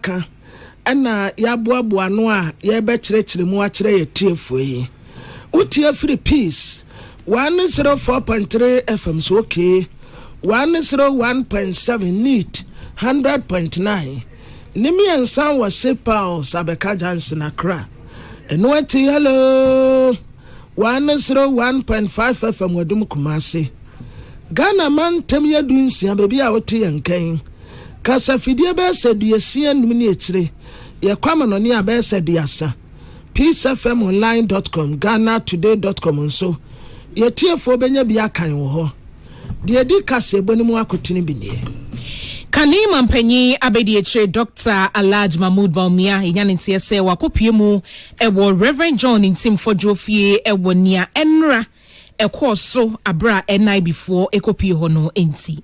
aka ana yaboaboa no a ye be kyerɛkyerɛ mu akyerɛ ye tiefo yi utie free peace 104.3 FM so okay 101.7 neat 100.9 nimi ensan wa sepal sabeka Johnson Accra eno ati hello 101.5 FM wadum Kumasi Ghana man tem yadu nsia bebi a wote yankan kasa fidie be seduasia num ni ekyire ye kwama no ne abe seduasa peacefmonline.com ghanatoday.com nso ye tiefo benya bia kan wo ho de di kase bonimu akotini binie Kanima mpanyi abedi eche Dr. Alaj Mahmoud Baumia inyane ntie se wakopie mu ewo Reverend John Ntim Fodrofie ewo nia enra ekoso abra enai before ekopie ho no enti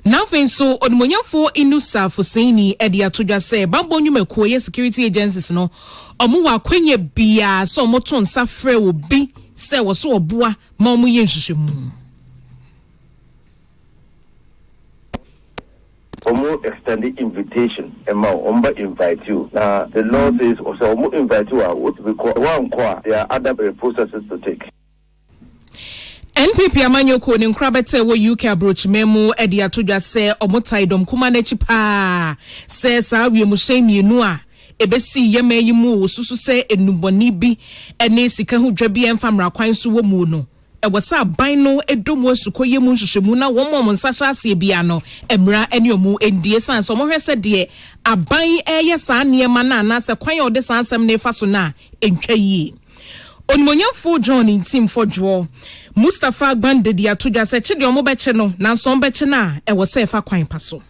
now so onmonyafo inusa foseni edi atodwa se bambo nyumekuo ye security agencies no omu wa kwenye bia so moto nsa frɛ obi se wo so oboa ma omu ye nhwehwemu Omo extend the invitation, Omba invite you. Now the law says also Omo invite you what we call one. There are other processes to take. NPP amanyoko ne nkrabete wo UK approach memu edi atodwa se omotaidom kuma na chipa se sa wiemu hyemienu a ebesi yemayi mu susu se enuboni bi ene sika hu dwa bi emfamra kwan so wo mu no ewasa ban no edomu asukoye mu nhwehwemu na wo mom nsahya ase bia no emra ene omu endie san so mo hwese de aban eye sa niema na na se kwan ode san asem ne fa so na entwa yi onmonyafo John Ntim Fodwo Mustafa Gbande dia atodwa se chide omo beche no na so beche na ewo se fa kwan paso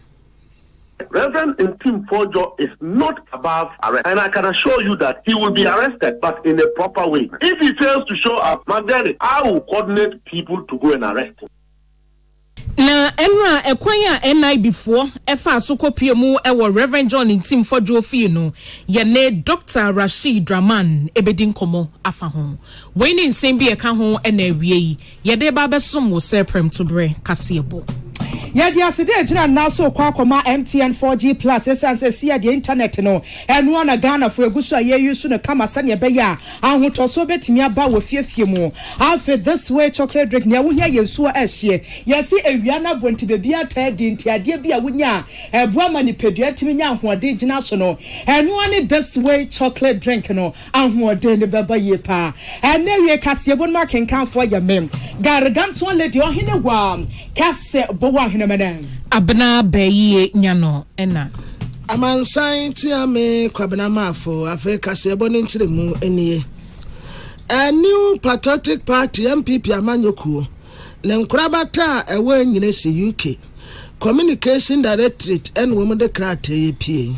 Reverend Ntim Fodwo is not above arrest, and I can assure you that he will be arrested, but in a proper way. If he fails to show up, Magdalene, I will coordinate people to go and arrest him. Na enra ekwanya enai before efa asokopie mu ewo Reverend John Ntim Fodwo fie no ye ne Dr. Rashid Draman ebedin komo afa ho we ni nsem bi eka ho ena awie yi ye de ba besom wo se prem to bre kasebo Yadi aside ejina naso kwa koma MTN 4G plus esanse sia the internet no enu na Ghana for egusu aye use no kama sane be ya ahotoso betimi aba wo fiefie mu afi this way chocolate drink ne wohia yesuo ahye yesi ewia na bonti bebi atadi ntiade bia wonya ebua manipedua timi nya ahoode gina so no enu ani this way chocolate drink no ahoode ne beba ye pa ene wie kasebo no kenkan fo ya mem garganto lady ohine wa kase bo abna bayi nyano ena amansan ti ame kwabena mafo Africa se boni ntiremu enie a new patriotic party MPP amanyoko ne nkrabata ewe nyine se UK communication directorate en wo de krata ye pie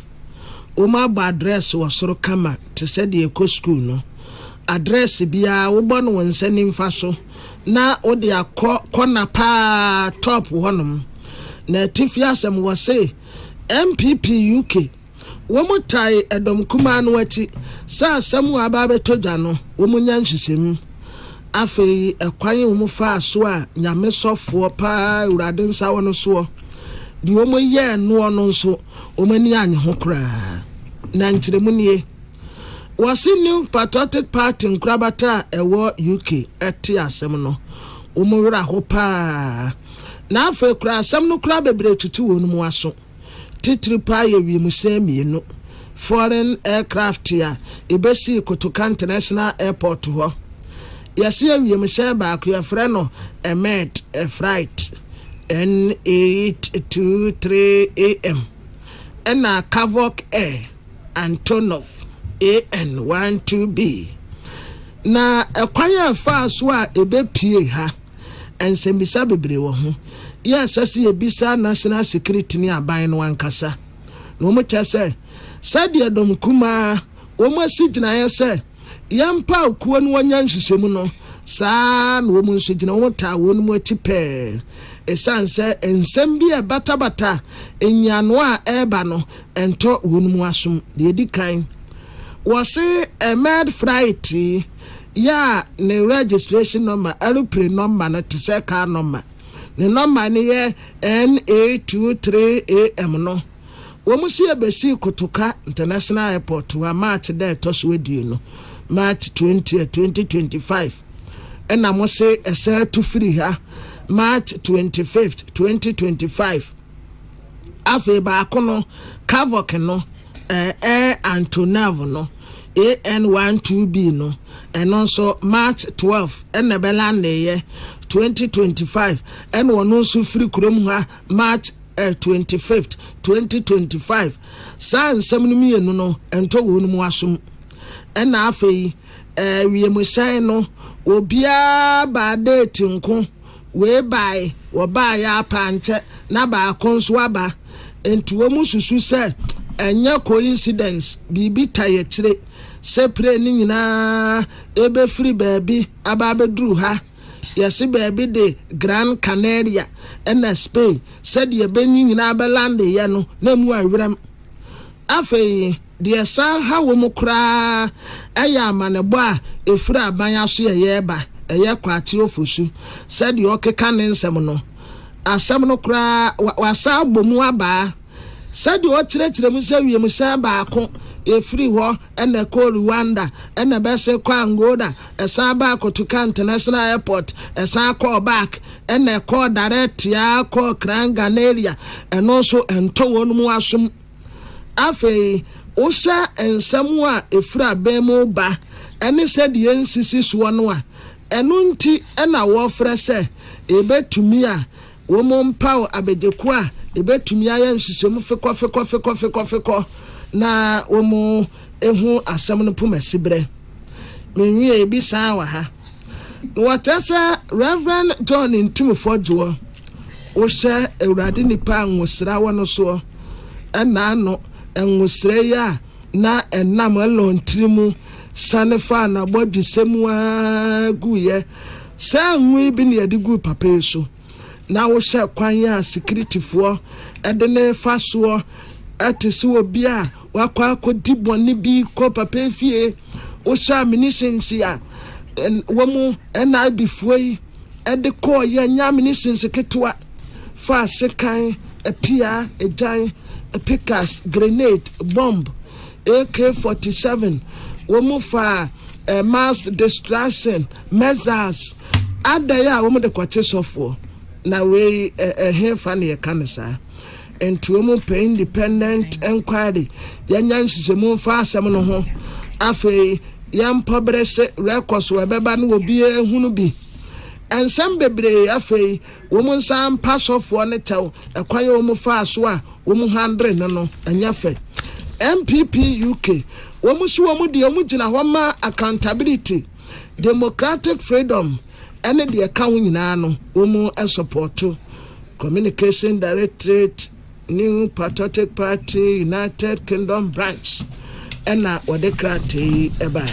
o ma ba address wo soro kama te se de eko school no address bia wo bo no wonsa nimfa so na o de akọ pa top honum na tifia asem wo say MPP UK wo mutai edom kuma no ati sa asem wo aba betodwa no wo munya nhwehwem afei ekwan wo mu fa so a nyame sofo pa urade nsa wo no so di wo mu ye no no nso wo mani anye ho kra na ntiremu nie was new patriotic party nkrabata ewo UK eti asem no umura ho pa na afa kura asem no kura bebre tutu wonu mu aso titiri pa ye wi musemi no foreign aircraft ya ibesi Kotoka International Airport ho yesi wi mushe ba ku ya frɛ no emed a flight N823 AM ena Kavok Air Antonov AN12B na ekwanya fa so a ebepie ha ensembisa bebre wo ho yes ase ebisa national security ni aban no ankasa no mo chese sade dom kuma wo mo sigina yese yampa okuo no wanya nhwehwemu no saa no mo nso gina wo ta wo no mo atipe esanse ensem bi e batabata enyano a eba no ento wo no mo asom de edikan was a mad Friday ya ne registration number aeroplane number na to say car number the number ni N823 AM no Womusi ebesi Kotoka International Airport wa March there toswedu no March 20 2025 and I must say a to free her March 25th 2025 afe ba kono Kavok no Air Antonov no AN12B no and also March 12 and Nebelande 2025 and one also free kurom ha March 25th 2025 saa nsɛm no no ento wo no mu asom ɛna afei wie musan no obia ba date nko we bai wo ba ya pante na ba konso aba ento wo mu susu sɛ ɛnyɛ coincidence bibi tayetire sepre ni nyina ebe free baby aba bedru ha yesi baby de Gran Canaria and Spain said ye beni nyina belande ye no na mu awram afei de sa ha wo mu kra eya amanebo a efura aban aso ye ba eye kwate ofosu said ye okeka ne nsem no asem no kra wasa abomu aba said ye o kyerɛkyerɛ mu sɛ wie mu sɛ baako efiri ho ene ko Rwanda ene bese kwa Angola esa ba Kotoka International Airport esa call back ene call direct ya call Gran Canaria and also ento wonu mu asum afei osha ensemu a efira bemu ba ene said ye nsisi so no a enu nti ena wo frɛ sɛ ebetumi a wo mo mpaw abedeku a ebetumi aye nhyehyemu fekɔ na omo ehu asam no pomasibre menwie ebi saa wa ha what Reverend John Ntumfo Joe wo hye Awurade nipa nwosra wono so na no nwosra ya na enam alontrimu sanefa na bodisemu aguye sa nwi bi ne yade gu papa so na wo hye kwan ya security fo edene faso atisi obi a wakwa akodi boni bi ko papa fie o sha minisensi a womu na bifuoi ede ko ye nya minisensi ketwa fa sekan epia ejan pickers grenade bomb AK-47 womu fa mass destruction measures adaya womu de kwate sofo na we hefa ne kanisa entuomu pay independent inquiry yanyan sisemu fa asem no ho afei yam pobrese records we beba no obi ehunu bi ensem bebre afei womu nsam pass off ne tew ekwaye womu fa so a womu 100 no anyafe MPP UK womu so womu de womu gina ho ma accountability democratic freedom ene de ka ho nyina no womu support communication directorate New Patriotic Party United Kingdom branch ena wadekrate ebai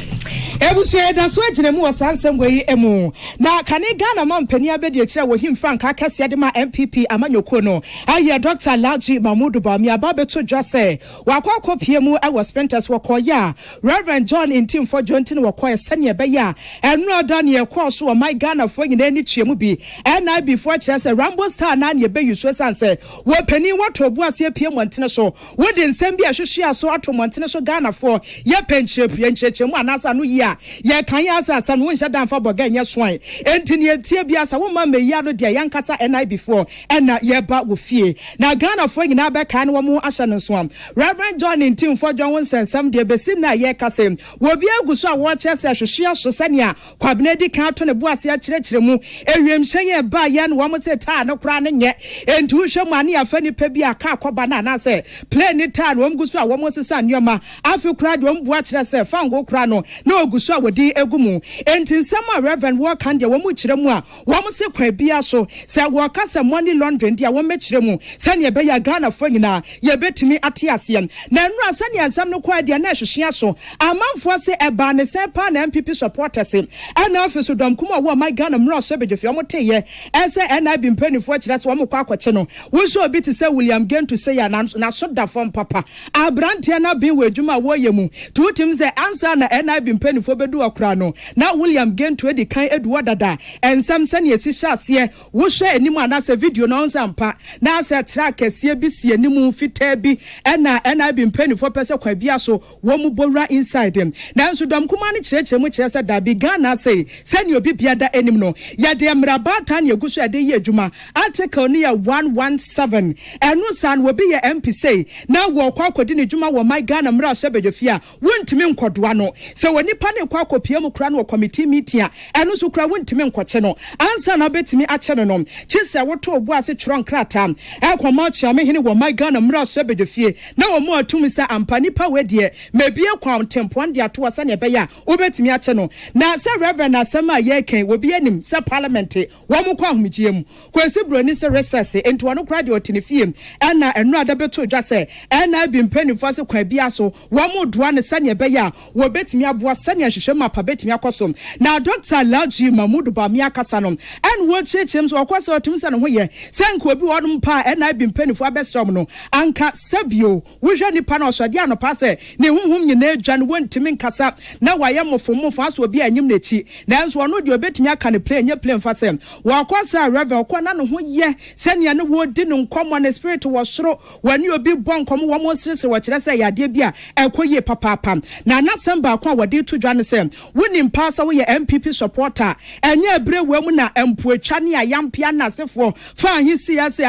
ebusue da so agine mu wasansem gwe emu na kane Ghana mampani abedi akira wo him frank akase de ma MPP amanyoko no aye Dr. Laji Mahmudu Bami ababeto dwase wakwa kopie mu I was Prentice wakoya Reverend John Ntumfo Jontin wakoya sane be ya enro da ne ekọ so my Ghana fo nyina ni chiemu bi ena before kire se Rambo Star na ne be yuso sanse wo pani watobu ase pie montene so wo de nsem bi ahwehwe aso ato montene so Ghana for ye penchire mu anasa no yi a ye kan ya asasa no wonhya danfa boga nya soan enti ne tie bia sa wo ma meya no de yankasa NI before ena ye ba wo fie na Ghana for nyina be kan wo mu ahya no so Reverend John Ntumfo John wonsensam de besi na ye kase wo bia guso a wo chese ahwehwe aso sania kwabena di kan to ne bu ase akirekire mu ewiem hyen ba ya no wo mte ta no kra ne nye enti wo hwe mu ane afa ni pa bia ka akoba na na se plane ta no wo guso a wo mo sesa nyoma afi kra de wo bu akire se fango kra no na oguso a wodi egumu enti nsam a Reverend wo kan de wo mu kire mu a wo mo se kwa bia so se wo kasa money laundering de a wo mekire mu se ne be ya Ghana fo nyina ye betimi ate asem na nura se ne nsam no kwa de na hwehwe so amanfo se eba ne se pa na MPP supporters ana office dom kuma wo my Ghana mro so beje fio mo teye ese na bi mpanifo kire se wo mo kwa akwache no wo so obi te se William Gain to say ya na so da fom papa abrante na bi we adwuma wo ye mu tutim se ansa na bi mpanifo obedu akra no na William Gento edi kan edu dada ensam se ne esi hyase wo hwe anim anase video no nsampa na ase track esie bi sie anim fitaa bi ena bi mpani for pese kwa bia so wo mu bowra inside them na nso dom kuma ne kyerɛkyerɛ mu kyerɛ sɛ da bi Ghana say se ne obi bia da anim no ya de mraba tan ye guso ade ye adwuma article ne ya 117 enu san wo bi ye MP say na wo kwa kodi ne adwuma wo my Ghana mra so bedwafia wontimi nkodoa no se woni pa ne kwa kopia mu kra no committee meeting a enu so kra wontimi nkɔkye no ansa na betimi akye no no kyese woto obu ase tron krata ekoma chiame hene wo my Ghana mra so bedwafie na wo mu atumi sa ampani pa wedie mebie kwa tempo ande ato asa ne beya obetimi akye no na se reverend asema ye ken wo bi anim se parliamentary wo mu kwa ahomgie mu kwesi broni se recess ento no kra de otinifie na enu ada beto dwa se na bi mpanifo se kwa bia so wo mu doa ne sane beya wo betimi aboa sane ahwehwe mapa betimi akosom na Dr. Laji Mamudu Bamia Kasano and wo chechem so akwase otum se ne ho ye se nko obi wodum pa na bi mpanifo abesom no anka sabio wo hwe nipa na osode anopa se ne hunhum nyina adwan wontimi nkasa na waye mofomofo aso obi anyim nechi na enso ono de obetimi aka ne play nye play mfa se wo akwase revel kwa na no ho ye se ne ne wo di no nkomo na spirit wo soro wani obi bon nkomo wo mo sirese wo kire se yade bia ekoye papapa na nasamba kwa wode to dwane se woni mpasa wo ye MPP supporter enye ebre wo mu na empuatwa ne ayampia na sefo fa ahisi ya se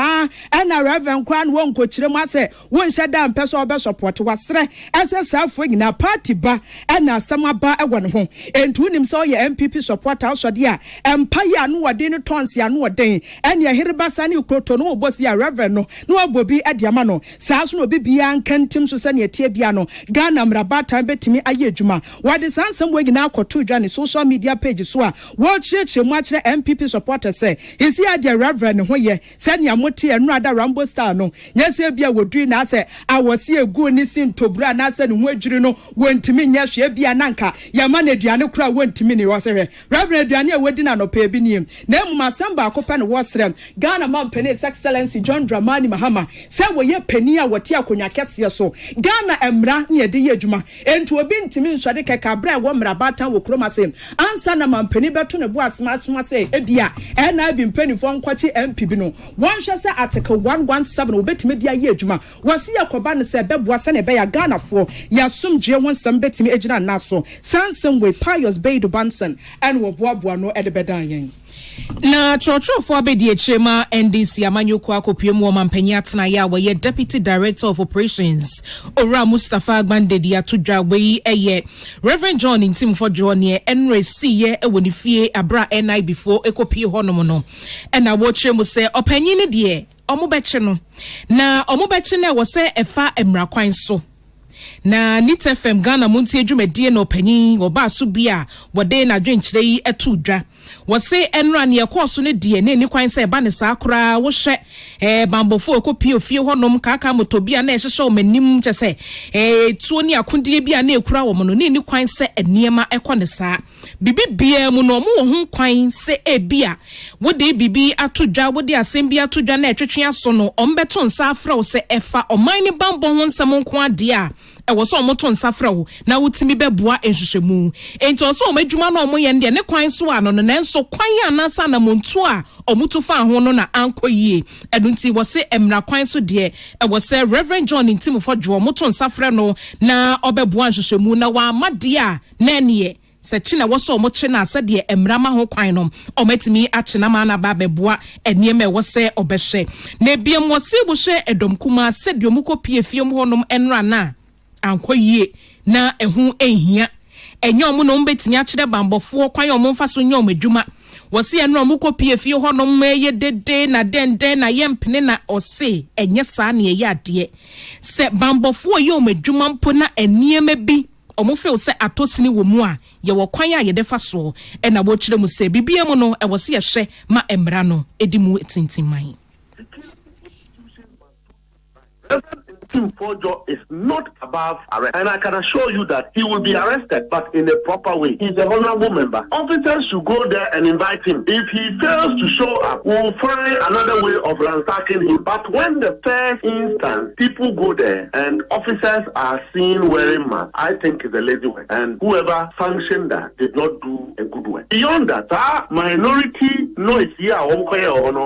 na reverend kwa no wonko kire mu ase won hyeda mpeso obe support wasre ese safo nyina party ba na asama ba ewo ne ho entu nim se wo ye MPP supporter so de a empa ya no wode ne tons ya no wode ene hereba sane ukroto no obosi ya reverend no obobi ediama no saa so no obi bia nkantim so sane etie bia no Ghana mrabata betimi aye adwuma wade sansam we nyina akoto dwa ne social media page so a wo chieche mu akire MPP supporter say isi ade reverend ho ye sane amote enu ada Rambo Star no nyese bia wodui na ase awosi egu ni sintobura na ase ne ho adwiri no wontimi nya hwe bia nanka yama na aduane kura wontimi ne wose reverend aduane a wodi na no pa bi nim na emu masamba akopa ne wosrem Ghana man pene excellency John Dramani Mahama say wo ye pani a wote akonya kese so Ghana emra ne yede ye adwuma entu obi ntimi nsode keka bra wo mra batan wo kroma se ansa na man pani beto ne bo asma se ebia na bi mpani fo nkwachi MP bi no won hwe se article 117 obetimi dia ye adwuma wose yakoba ne se beboa se ne be ya Ghana fo ya somdwe won sam betimi agina naso sansem we Pius Beido Banson and wo boaboa no edebedan yen na trotro abedi echema NDC amanyoko akopie mu omampanya atena ya we deputy director of operations Ora Mustafa Agbandedi atodwa we eye Reverend John Intimfo John ye NRC ye ewoni fie abra NI before ekopie honom no na wo kire mu se opanyin ne de omobeche no na omobeche na wo se efa emrakwan so na Nit FM Ghana munti adwumadie na opanyin oba so bia wode na dwenkyere yi etudwa wose enra ne ekoso ne die ne ni kwan se ba ne sakora wo hwe bambofo ekopie ofie honom kaka motobia na ehhehye omanim kyese tuo ni akondie bia na ekura wo no ne ni kwan se eniema ekone saa bibibia mu no mo ho kwan se ebia wode bibi atudwa wode asem bia atudwa na etwetwe aso no ombeto nsa afra wo se efa oman ne bambo ho nsam nko ade a ewo so omoto nsafra wo na wutimi beboa enhwehwemu enti oso omadwuma na omoye nde ne kwan so ano no nanso kwan ya nasa na monto a omuto fa ho no na ankoyie edunti wo se emra kwan so de ewo se Reverend John Intimfo Dwo omoto nsafra no na obeboa enhwehwemu na wa amade a na ene se china woso omoche na ase de emrama ho kwan no omatimi achina ma na ba beboa eniema wo se obehwe na biem wo se bo hwe edom kuma se de omukopie fiem honom enra na ankoyie na ehu ehia enye omo no mbetimi akire bambofo kwan omo mfa so nye omadwuma wose enra omukopie fie honom meye dede na dende na yempene na ose enye saa na ye ade se bambofo ye omadwuma mpo na eniema bi omofo se atosini wo mu a ye wo kwan a ye defa so na wo kire mu se bibia mu no wose ye hwe ma emra no edimu etintiman Tim Fojo is not above arrest. And I can assure you that he will be arrested, but in a proper way. He's a honorable member. Officers should go there and invite him. If he fails to show up, we'll find another way of ransacking him. But when the first instance, people go there and officers are seen wearing masks, I think it's a lazy way. And whoever sanctioned that did not do a good way. Beyond that, our minority noise here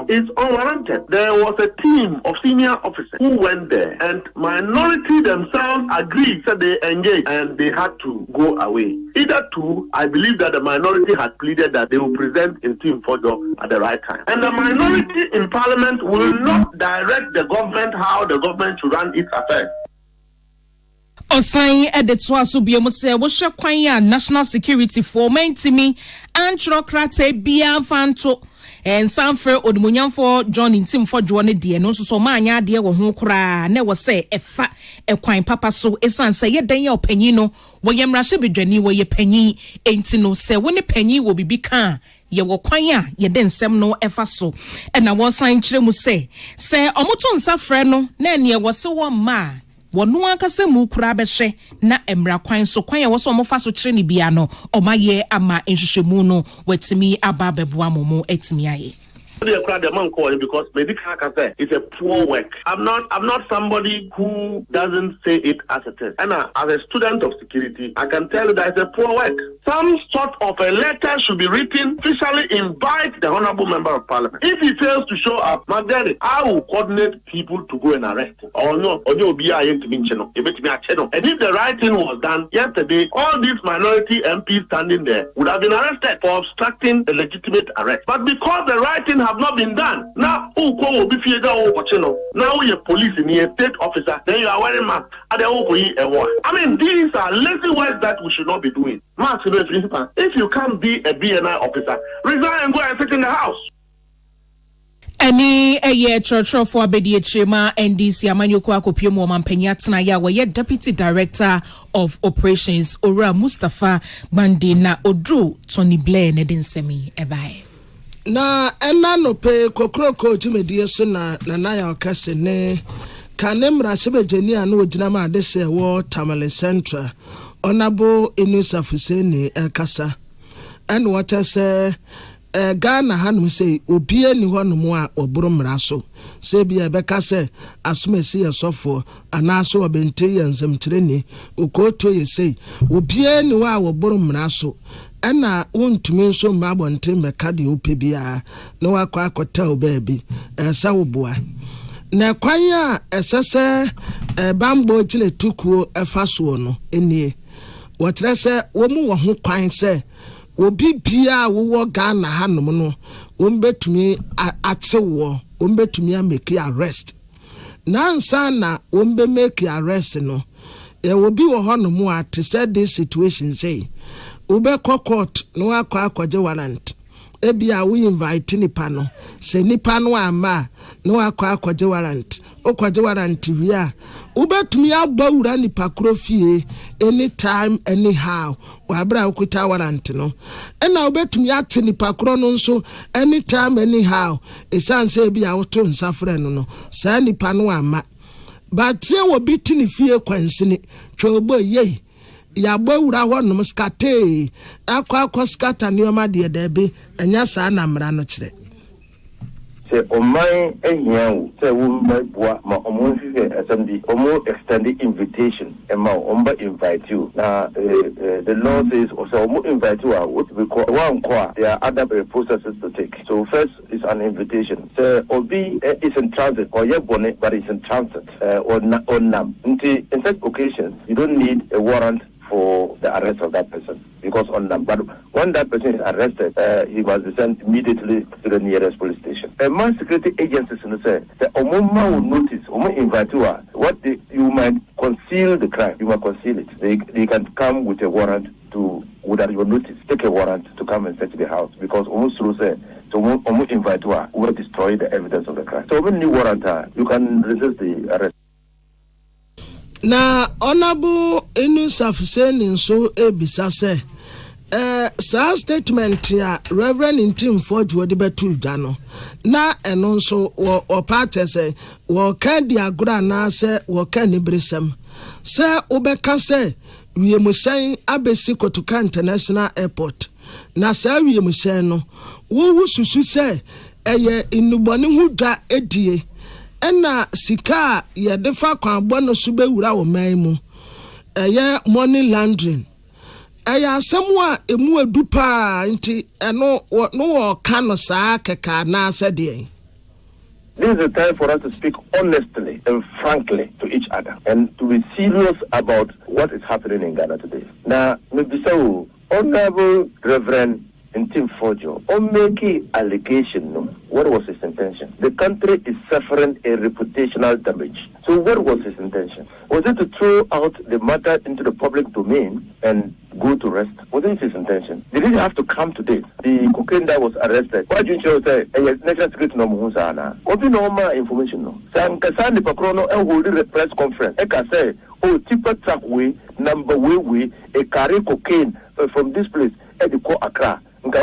is unwarranted. There was a team of senior officers who went there, and minority themselves agreed, said they engaged, and they had to go away. Either two, I believe that the minority had pleaded that they will present in Team Fojo at the right time. And the minority in Parliament will not direct the government how the government should run its affairs. Osan edetwa so biemu se wo hwe kwan ya national security for mentimi antrokrate bia fanto en sanfre odumunyamfo John Intim for John de no so ma anya de wo ho kura na wo se efa ekwan papa so esan se yeden ya opanyi no wo yemrahye bedwani wo ye panyi enti no se wo ne panyi wo bibi kan ye wo kwan a ye de nsem no efa so na wo san kire mu se omoto nsafre no na ne wo se wo ma wonu akase mu kura behwe na emra kwan so kwan ye wo so mofa so kire ni bia no omaye ama enhwehwemu no watimi aba beboa momo etimi aye. Because medical say it's a poor work. I'm not somebody who doesn't say it as it is. And as a student of security, I can tell you that it's a poor work. Some sort of a letter should be written, officially invite the honorable member of parliament. If he fails to show up, Magdalene, I will coordinate people to go and arrest him. Or no, or you'll be and if the right thing was done yesterday, all these minority MPs standing there would have been arrested for obstructing a legitimate arrest. But because the right thing have not been done, now will be feared. Now you're police in a state officer, then you are wearing mask. I mean, these are lazy words that we should not be doing. If you can't be a BNI officer, resign and go and sit in the house. Any a year church for Abedi Chema NDC Amanyoko Akopiomo Mampanyatna ya waye Deputy Director of Operations Ora Mustafa Bandina Odru Tony Blair Nedinsemi Ebai. Na ena no pe kokroko timedie so na ya okase ne kanemra sebejeni anu odina ma de se wo Tamale Central onabo enusafuseni kasa and what say Ghana hanum say obie ni honom a oboro mra so se bia beka se asomesi yesofo anaso obente yansem tireni ukoto ye say obie ni wa oboro mra so ana wontumi nso mabonte meka de opebia na wakwa akota obabi esa woboa na kwan a esese bambo tile tukuo efaso no enie wotre se wo mu wo ho kwan se obi bia wo Ghana hanom no wombetumi atewo wombetumi make arrest nansa na wombe make arrest no wo bi wo honom a to say this situation say ube court no akwaje warrant ebia we invite nipa no se nipa no ama no akwaje warrant okwaje warrant wia ubetumi agbawura nipa krofie anytime anyhow wabra okuta warrant no ena ubetumi ate nipa kro no nso anytime anyhow esanse ebia woto nsafre no sa nipa no ama but ye wo bitini fie kwansini twobo ye ya gbawura honom skate akwa skata nioma de debe enya sa na mra no kire se omai ehia se wo mabua ma omonsi assembly omo extend invitation ema omba invite you na the law says also omo invite you what we call one call there are other processes to take. So first is an invitation so obi is in transit or yebone but is in transit on nam in such occasions you don't need a warrant for the arrest of that person because on them. But when that person is arrested, he was sent immediately to the nearest police station. Mass security agencies say the Omoma will notice, Omoma invite you what you might conceal the crime, you might conceal it. They can come with a warrant to without your notice, take a warrant to come and search the house because almost through say so Omoma invite you will destroy the evidence of the crime. So when you warrant you can resist the arrest. Na honorable enu safiseni nso ebisa se Sa statement ya Reverend Intim Ford wodi betu dano na eno nso wo party say wo kan dia gura na say wo kan ni bresem say obeka say wiemusen abesi kotuka international airport na say wiemusen no wo susu say eye inuboni hudwa edie ena sika ye defa kwa bono so bewura wo man mu eye money laundering aya samwa emu edupa nti eno no kan saa keka na asede. This is the time for us to speak honestly and frankly to each other and to be serious about what is happening in Ghana today. Now, Mr. Honorable Reverend Intim Fojo, on making allegation, no, what was his intention? The country is suffering a reputational damage. So what was his intention? Was it to throw out the matter into the public domain and go to rest? Was it his intention? Did he have to come to this? The cocaine that was arrested. Why didn't you say, national security no muhusana? What do normal information no? Sankasani Pakrono and hold a press conference. Eka say, oh, tipper truck way, number way, a carry cocaine from this place at the Ko Accra. I'm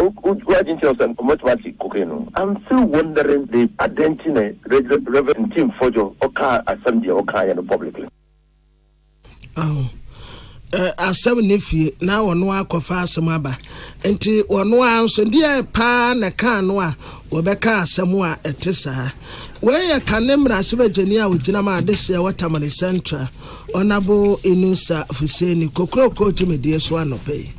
still wondering the identity Reverend Tim Fojo Oka Assembly Oka and publicly. Oh. Asem nefie na wono akofa asem aba enti wono anso die pa na kan no a wobeka asem a etesa we ya kanemra sebejeni a wogina ma adese watamale central onabo inusa fuseni kokroko timedie so anope.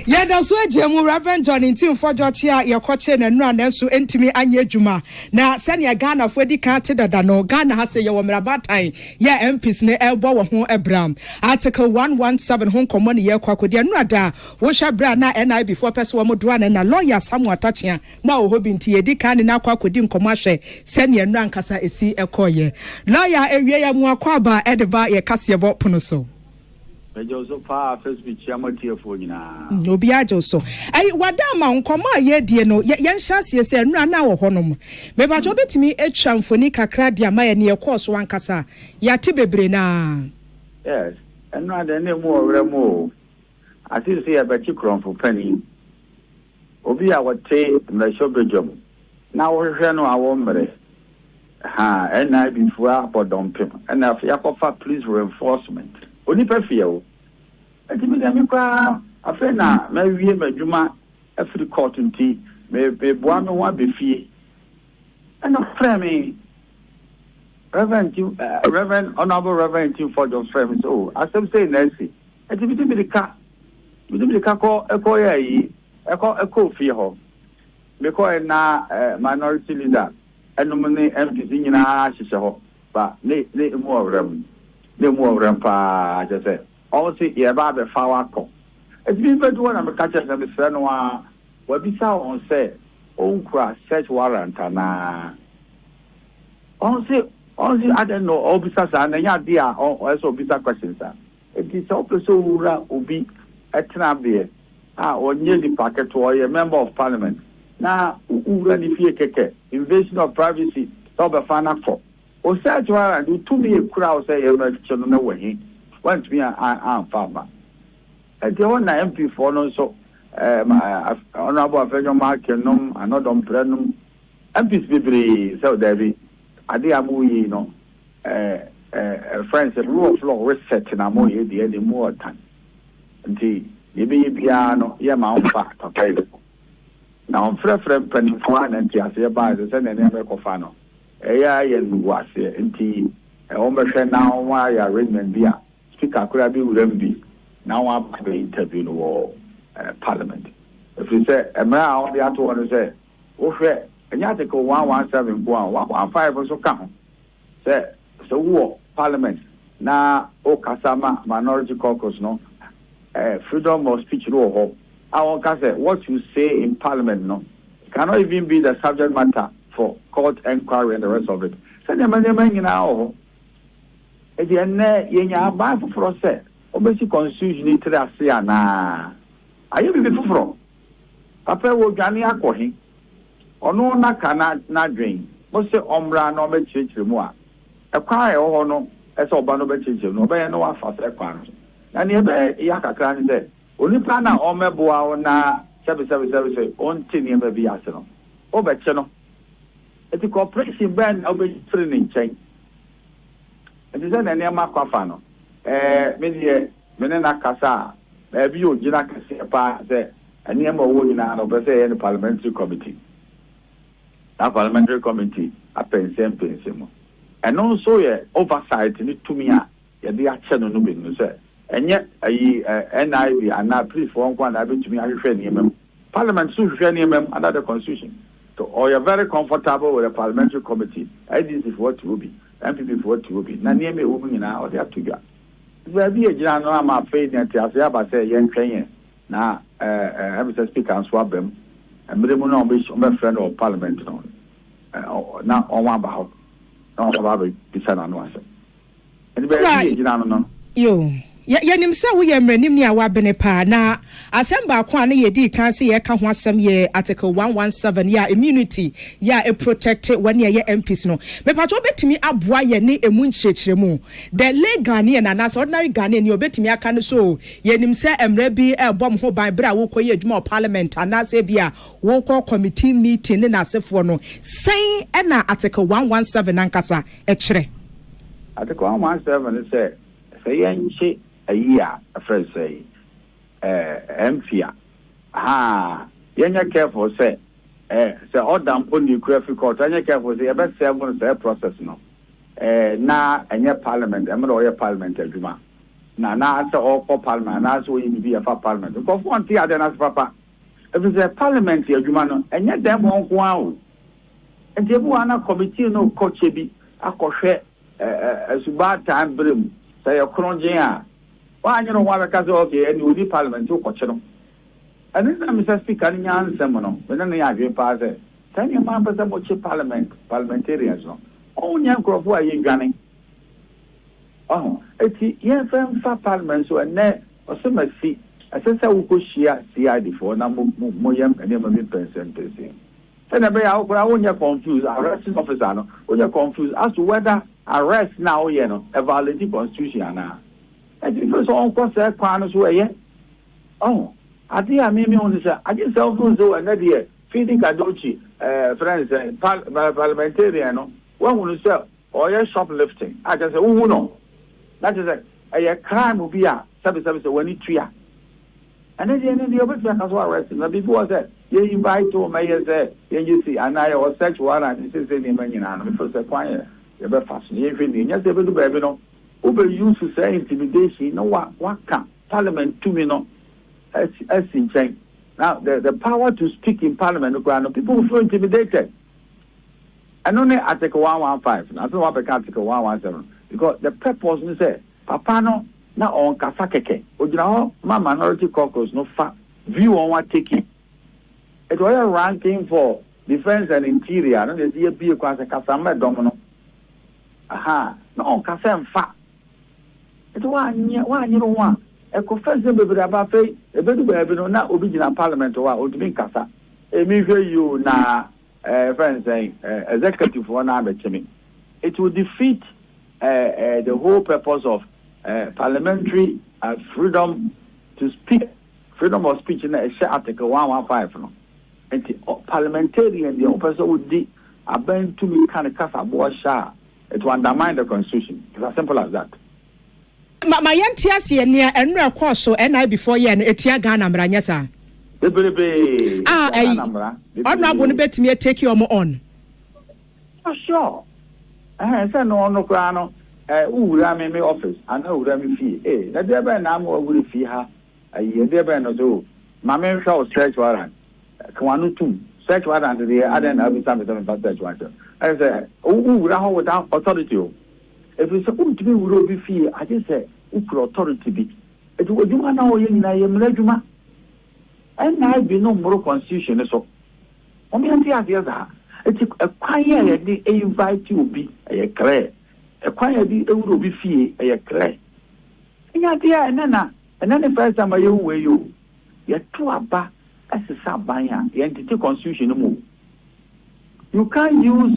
Yada so ejemu Reverend John Intim Fojo chia yekoche na nura na so entimi anye adwuma na sene Ghana fo di kan te dada no Ghana ha se ye wo mrabatan ye MPs ne ebo wo ho ebram article 117 ho komo ne ye kwakodi nura da wo hwa bra na NIB before person wo modua na lawyer Samuel Atachia na wo hobi nti ye di kan na kwakodi nkomo ahwe sene nura nkasa esi ekoye lawyer ewie ya mu akwaba edeba ye kase bo pono so Joso pa Facebook chiamati efo nyina obi ajoso ai wadama nkoma ye die no ye nhase se nura na wo honom me ba jo betimi etwa mfoni kakra dia ma ye ne ye course wankasa ya te bebre na yes enura de ne mu owremo ati se ya beti kronfo pani obi a wote na shobejom na wo hwehwe no awo mre ha ena bifu apodompem ena afia kofa police reinforcement oni pefio enti me dem kwa afa na ma wie madwuma afri court nti me boa me ho abefie ena frame Reverend Honorable Reverend for the frame so asem say Nancy enti me de ka ko ya yi eko fie ho me ko na minority leader enum ne MPs nyina hyehyɛ ho ba ne mu awram the more rampa just say also ye ba be fa wako e bi be do na me catch na me frɛ no a wa bi sa on say on kura search warrant na on say I don't know obisa sa na ya dia on so obisa questions sa it is so ura obi etna be onye di packet o ye member of parliament na ura ni fie keke invasion of privacy so be fa na for o search warrant you to me a crowd say you no na wahi want me am farmer e dey one MP for no so honorable afenyo mark no another prenum MPs bebre so there be ade amuyi no friends the rule of law reset na mo ye dey the more time nti ye be bia no ye ma on fa okay na on frefre panifo na nti ase ba se na ne be kofa no eya ye nuwase nti o mehwe na wa ya arrangement bia speaker kura bi wurambi na wa ba interview no parliament if you say emra on the ato one say o hwe enya article 117 go on 115 so ka ho say so wo parliament na o kasama minority caucus no freedom of speech no ho I want to say what you say in parliament no cannot even be the subject matter for court inquiry and the rest of it. Send them now. At the end, you buy for process. Obviously, constitution is na. Are you be for? Papa will Gani Aquahi or no Nakana na drain. Most say Ombra no be church more. A choir or no, as Obano be church no be no one for second. And you be Yaka Clan there. onipa na omeboa na sabe on tini ma bi ase no obeche no eti corporation ban obefiri ni nchen eti se na ne ma kwafa no me die me na kasa bi ogina kase pa se ene ma wo nyina no be se ye parliamentary committee na parliamentary committee a pensem mo eno so ye oversight ni tumi a ye de a che no no be no se enye ayi NIB ana please for one na be tumi ahwehwe ni emem parliament so hwehwe ni emem under the constitution so or you're very comfortable with the parliamentary committee IDC for what will be MPP for what will be na nieme wo nyina o de atoga we be ejina no ama fe ni ati ase aba se ye ntwen na Mr. Speaker and swabem emre mu na obe friend of parliament no na on aba ho na on aba be sana no ase eni be ejina no yo ya nim se wo ye mranim ni awa bene pa na asem ba kwa na ye di kan se ye ka ho asem ye article 117 ya immunity ya e protect when ye MPs no me pato betimi aboa ye ne emu nchechiremu the legal ne na na ordinary Ghanaian ni obetimi aka no so ye nim se emra bi e bom ho ban bra wo koye adwuma parliament ana se bia wo ko committee meeting ne na asefo no sen e na article 117 ankasa e kire article 117 say yenchi a year a friend say empia yenya careful say order upon the critical court yenya careful say about 7 say process no na enye parliament emro ye parliament adwuma na say all parliament na so we be a parliament because one thing ada na papa if it's parliament adwuma no enye dem won ko awo entebu ana committee no coach bi akohwe asuba time brem say okronje a why you know why because okay and you di parliament to coach no and then Mr. Speaker ni answer mo no when na ya dwe pa say can you man person mo parliamentarians no onya nkrofo ayi dwane eti ye fam fa parliament so na osemasi asesa wo ko shia CID for na mo yam ene ma mi percent and be ya onya confused arrest officer no onya confused as to whether arrest now you know a valid constitution na and if so on course kwan so ye ade a me on say I just self so and there feeding kadochi friends parliamentarian no one will say or you shoplifting I just say who no that is a crime will be a service when it tria and then the other person as well arrested na before say you invite to me say you see and I was search warrant say say me nyina no before say kwan ye be fast ye hwe ni nya say be do baby no over use to say intimidation no what can parliament to me no as in change now the power to speak in parliament no people feel intimidated and only article 115 na so what be article 117 because the purpose is say papa no na on kasa keke ogina ho ma minority caucus no fa view on what taking it was a ranking for defense and interior no dey see be kwa se kasa ma dom no no on kasa mfa it wa no wa e ko fence be be aba fe e be du ba be no na obi gina parliament wa odumi kasa e mi hwe you na friends saying executive one it will defeat the whole purpose of parliamentary freedom to speak, freedom of speech in article 115 no and parliamentarian the person would be a bend to me kind of cast a it will undermine the constitution. It's as simple as that. My young tears here near and no course so and I before you and Etia Ghana Branyasa. I'm not going to bet me take you on. Oh, sure. I said no grano. Me office. I know me fee. Eh, that there be now will fee her. A year there be no do. My man shall search warrant. Kwanu tum. Search warrant the other and every time about search warrant. I say, without authority. If it's supposed to be will be fee, I just say, who authority be. It would you know in I am leguma. And I be no more constitution so. Only it's a quiet the invite you be a clear. A quiet the will be fee a clear. And then the first time I you where you two abba as a sabaya, the entity constitution move. You can't use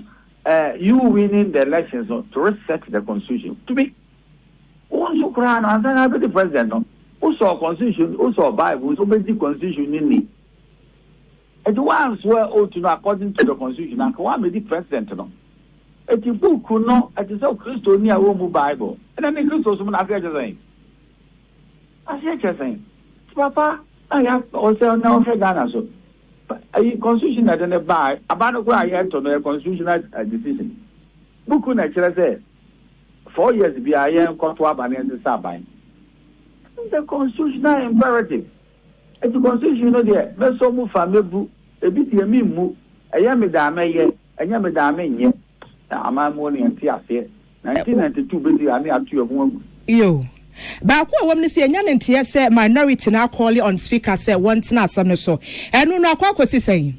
you winning the elections to reset the constitution. To be once you cry and then I be the president. also constitution, also Bible, so basic constitution in it. And the ones were ought to know according to the constitution, and one may be president. No, it is book who know it is so Christo near Roman Bible, and then the Christos when I say saying. I say saying, Papa, I have also now for Ghana so. But a constitution that in a buy about where I had to know a constitutional decision. Book who naturally say 4 years be I am caught up and the Sabine. The constitutional imperative. It's the constitution, you know, there. Let's so move from a book, a bit of me move, a young madame, a young madame, yet. I'm only in Tiafe, 1992, busy, I have 2 of 1. Yo. Baako a wɔm ne sɛ enya ne nteɛ sɛ minority na call on speaker sɛ wɔntena asɛm no so ɛno no akɔ akɔsi sɛn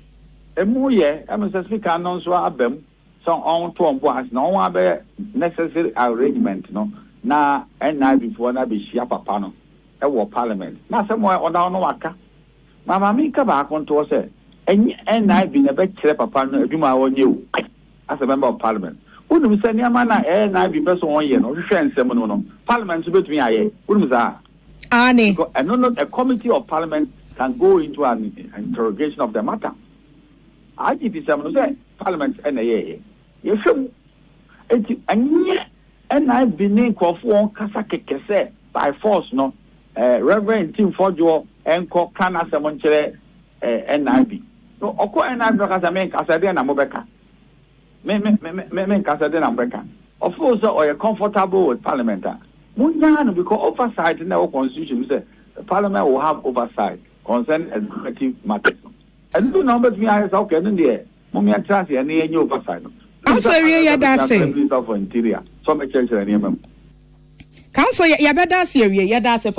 emu yɛ ɛmu sɛ speaker no nso abam sɛ ɔn to ɔmbo ase na ɔn abɛyɛ necessary arrangement no na ɛna before na bɛhyia papa no ɛwɔ parliament na asɛm ɔda no waka mama mi ka baako ntoɔ sɛ ɛna bi na bɛkyerɛ papa no adwuma a wɔnyɛ o as a member of parliament. Wouldn't say Yamana, and I be person 1 year, no, and seven, Parliament to between I, wouldn't say, Annie, and no, a committee of Parliament can go into an interrogation of the matter. I give you some say, Parliament and a year. You should, and I've been named for Kasake by force, no, Reverend Tim Fojo and Kokana Samonche and Ivy. No, Oko and I broke as a man, as I did, and Mobeka. Of course, or you're comfortable with Parliament. Because oversight in our constitution, say the Parliament will have oversight concerning executive matters. And do numbers me as okay in the Mumia Chassi and any oversight. I'm sorry, you're dancing. For interior, some church and Council, you're better, you're dancing.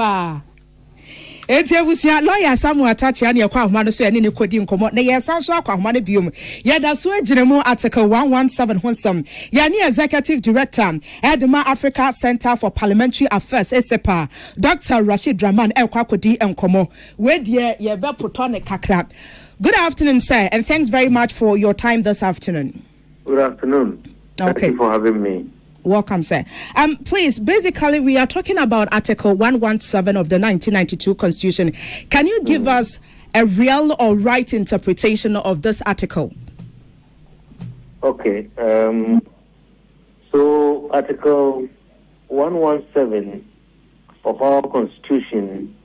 Eti ebusia lawyer Samuel Atachi ani ekwa ahoma no so ene ne kodi nkomo na ye sanso akwa ahoma no biom ye da so agiremu article 117 honsam ya ni executive director Edema Africa Center for Parliamentary Affairs ESEPA Dr. Rashid Rahman ekwa kodi enkomo we die ye be poto ne kakra. Good afternoon, sir, and thanks very much for your time this afternoon. Good afternoon. Okay. Thank you for having me. Welcome, sir. Please, basically, we are talking about Article 117 of the 1992 Constitution. Can you give us a real or right interpretation of this article? Okay. So, Article 117 of our Constitution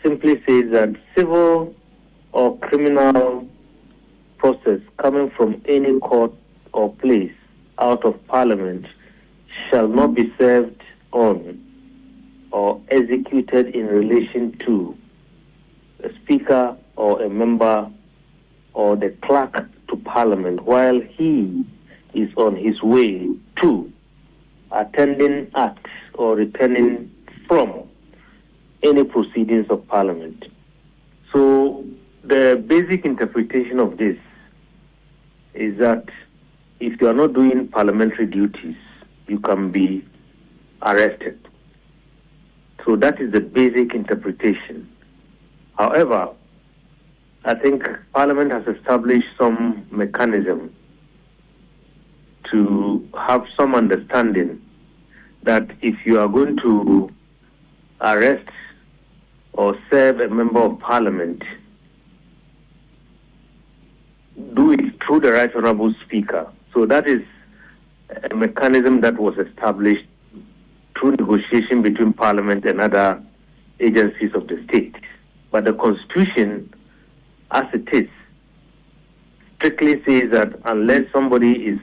simply says that civil or criminal process coming from any court or place out of Parliament shall not be served on or executed in relation to a speaker or a member or the clerk to Parliament while he is on his way to attending at or returning from any proceedings of Parliament. So the basic interpretation of this is that if you are not doing parliamentary duties, you can be arrested. So that is the basic interpretation. However, I think Parliament has established some mechanism to have some understanding that if you are going to arrest or serve a member of Parliament, do it through the Right Honourable Speaker. So that is a mechanism that was established through negotiation between Parliament and other agencies of the state. But the Constitution, as it is, strictly says that unless somebody is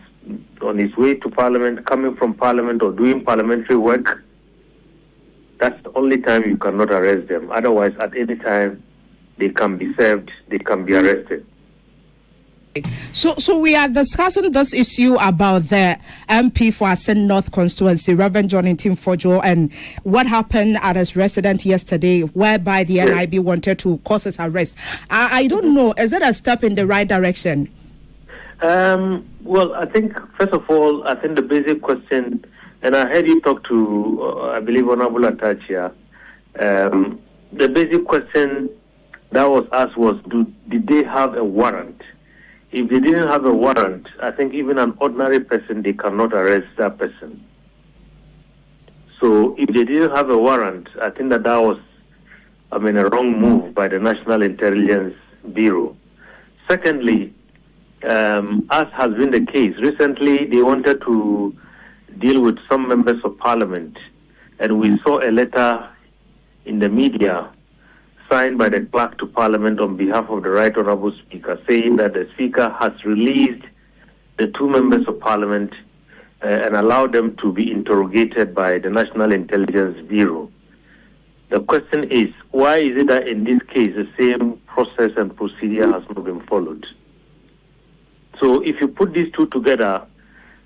on his way to Parliament, coming from Parliament or doing parliamentary work, that's the only time you cannot arrest them. Otherwise, at any time, they can be served, they can be arrested. So we are discussing this issue about the MP for Asen North constituency, Reverend John Tim Fojo, and what happened at his residence yesterday, whereby the NIB wanted to cause his arrest. I don't know. Is it a step in the right direction? Well, I think, first of all, I think the basic question, and I heard you talk to, I believe, Honorable Atachia, the basic question that was asked was, did they have a warrant? If they didn't have a warrant, I think even an ordinary person, they cannot arrest that person. So if they didn't have a warrant, I think that was, a wrong move by the National Intelligence Bureau. Secondly, as has been the case, recently they wanted to deal with some members of parliament, and we saw a letter in the media signed by the clerk to parliament on behalf of the Right Honourable Speaker, saying that the Speaker has released the two members of parliament and allowed them to be interrogated by the National Intelligence Bureau. The question is, why is it that in this case the same process and procedure has not been followed? So if you put these two together,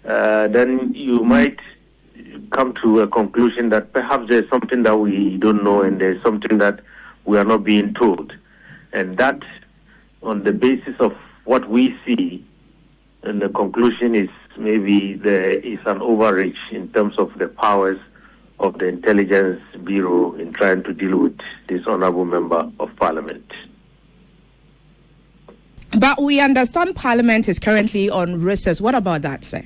then you might come to a conclusion that perhaps there's something that we don't know and there's something that we are not being told. And that, on the basis of what we see, and the conclusion is maybe there is an overreach in terms of the powers of the Intelligence Bureau in trying to deal with this honourable member of Parliament. But we understand Parliament is currently on recess. What about that, sir?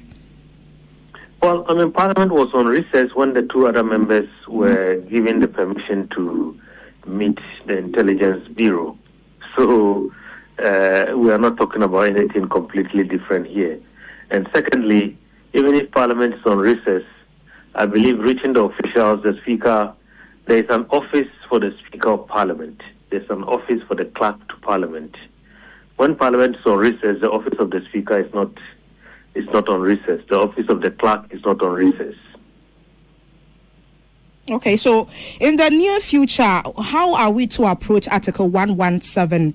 Well, Parliament was on recess when the two other members were given the permission to meet the Intelligence Bureau. So we are not talking about anything completely different here. And secondly, even if Parliament is on recess, I believe reaching the officials, the Speaker, there is an office for the Speaker of Parliament. There's an office for the Clerk to Parliament. When Parliament is on recess, the office of the Speaker is not on recess. The office of the Clerk is not on recess. Okay, so in the near future, how are we to approach Article 117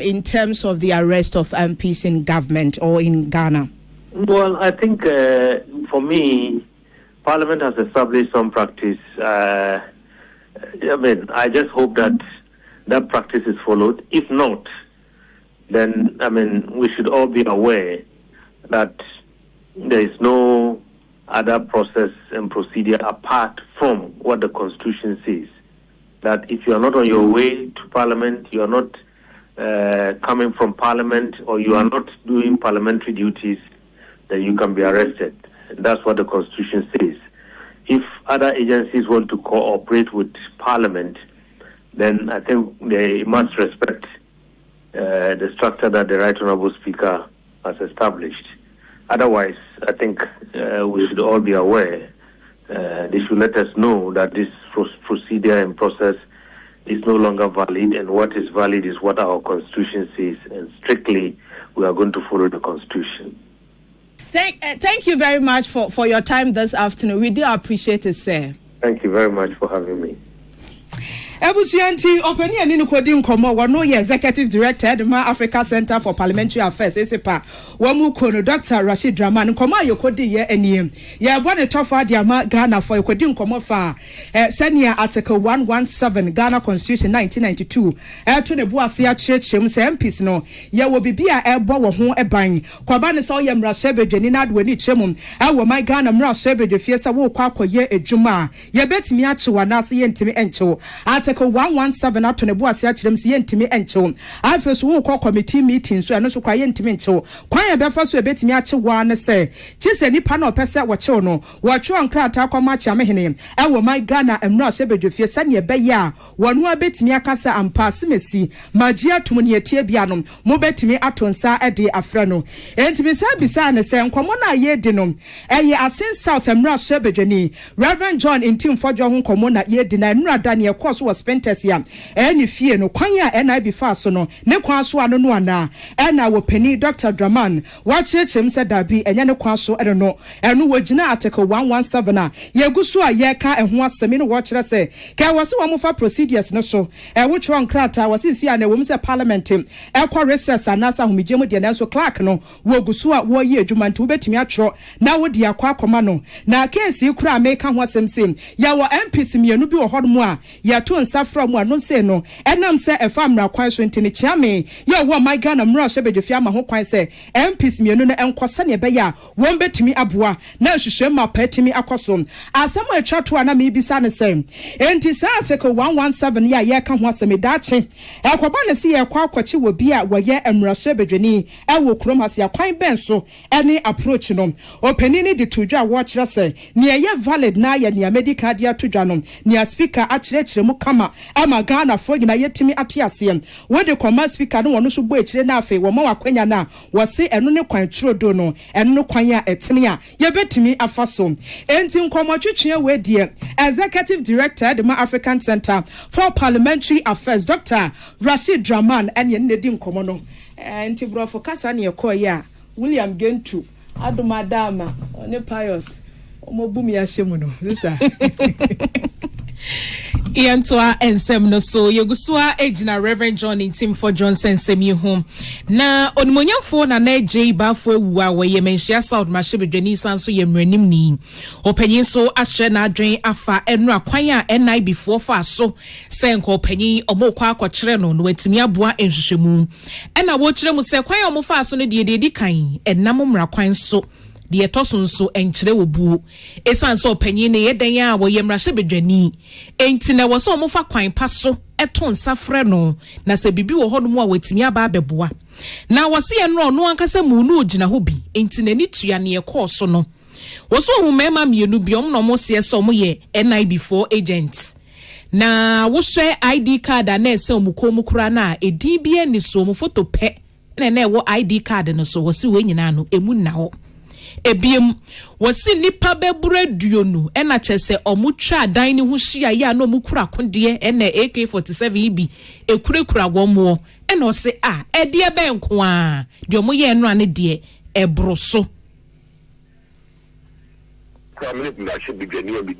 in terms of the arrest of MPs in government or in Ghana? Well, I think for me, Parliament has established some practice. I just hope that practice is followed. If not, then, we should all be aware that there is no other process and procedure apart from what the Constitution says. That if you are not on your way to Parliament, you are not coming from Parliament, or you are not doing parliamentary duties, then you can be arrested. That's what the Constitution says. If other agencies want to cooperate with Parliament, then I think they must respect the structure that the Right Honourable Speaker has established. Otherwise, I think we should all be aware. They should let us know that this procedure and process is no longer valid, and what is valid is what our Constitution says, and strictly we are going to follow the Constitution. Thank you very much for your time this afternoon. We do appreciate it, sir. Thank you very much for having me. Ebusianti openi ani nukodi nkomo wano ye executive director Edema Africa Center for Parliamentary Affairs esepa wamu kono Dr. Rashid Rahman nkomo ayokodi ye eniem ye bone tofa de ama Ghana for yokodi nkomo fa senior article 117 Ghana Constitution 1992 to ne buase ya chechem se MPs no ye wo bibia ebo wo ho eban kwaba ne so ye mrase bedwani na adwani chemum wo my Ghana mrase bedwe fie se wo kwa akoye edwuma ye betimi achewa na se ye ntimi enchewo Article 117 ato ne boase akirem se yentimi enchew afeso wo kɔ committee meeting so eno so kwa yentimi enchew kwan ya befa so ebetimi achewa ne se chise nipa na opese wo chew no wo chew nkrata akɔma acha mehene ɛwɔ my Ghana emra so bedwefie sɛ ne be ya wɔno abetimi akasa ampase mesi magia tum ne etie bia no mo betimi atonsa ɛde afra no entimi sa bisa ne se nkomo na ye di no ɛyɛ asen South emra so bedwani Reverend John Intim Fodjo ho nkomo na ye di na nura Daniel course was Spenters ya eni fie no kwan ya NIB fa so no ne kwan so ano no ana na wo pani Dr. Draman wa chechem se dabi enye ne kwan so no eno wo gina article 117 a ye guso a ye ka eho asemi no wo kire se ka wo se wo fa procedures no so wo tro nkrata wo se na wo se parliament kwa recess anasa homigye de na so clerk no wo guso a wo ye adwuma nti wo betimi atro na wo de akwa akoma no na case kura make ho asem sem ya wo MPs mienu bi wo hodo mu a ya to safra mu ano se no enam se efa mra kwan so ntini chiame ye wo my Ghana mra hwebedwefia ma ho kwan se MPs mienu no enkwasa ne be ya won betimi aboa na hwehwe ma patimi akoso asem atwa to na me bisa ne se enti sa article 117 ya ye ka ho asem dache ekoba ne se ye kwa akwachi wo bi a wo ye mra hwebedweni ewo krom hase akwan ben so ene approach no openini de tudwa wo kire se ne ye valid na ye ne medical dia tudwa no ne speaker akire mu kama ama Ghana fo gina yetimi atiase we de command speaker no wono so bo akire na afi wo ma wakwanya na wo se eno ne kwan turodo no eno no kwan ya etene a ye betimi afaso enti nkomotwetwe we die executive director the African Center for Parliamentary Affairs Dr. Rashid Draman ene ne di nkomo no enti brofo kasa ne ekoye a William Gentu adomadama one pious omobumi ya shemu no sisa Iantoa ensem no so yegusua ejina Reverend John Intim for Johnson semi home na onimonyamfo na na ej bafo ewu a we menhia South Mashebedwani sanso yemranim ni opanyin so ahye na adwen afa enu akwan a enai before fa so senko opanyin omokwa akokere no no watimi aboa enhwehwemu ena wo kire mu se kwan omofa so no de kan enam mra kwan so de etosonso enkyere obuo esanso opanyin ne yeden a wo yemrahye bedwani enti na wo so omofa kwan pa so eton safre no na se bibi wo hono mu a watimi aba abeboa na wose ye no no ankasa mu no ogina ho bi enti na ni tua ne ekọ no wo so hu mema mienu bi om no mo se so mo ye NIB4 agents na wo hwe ID card na ese omuko kura na edin bi ani so mo photo pe na wo ID card no so wo se we nyina no emu na ho ebiem wasi nipa bebure duonu ena chese omutwa dan ni ho hia ya na omukura konde ena AK47 bi ekurekura womo ena ose a ede be nko a de omoye eno ane de ebroso Cabinet that should be getting a big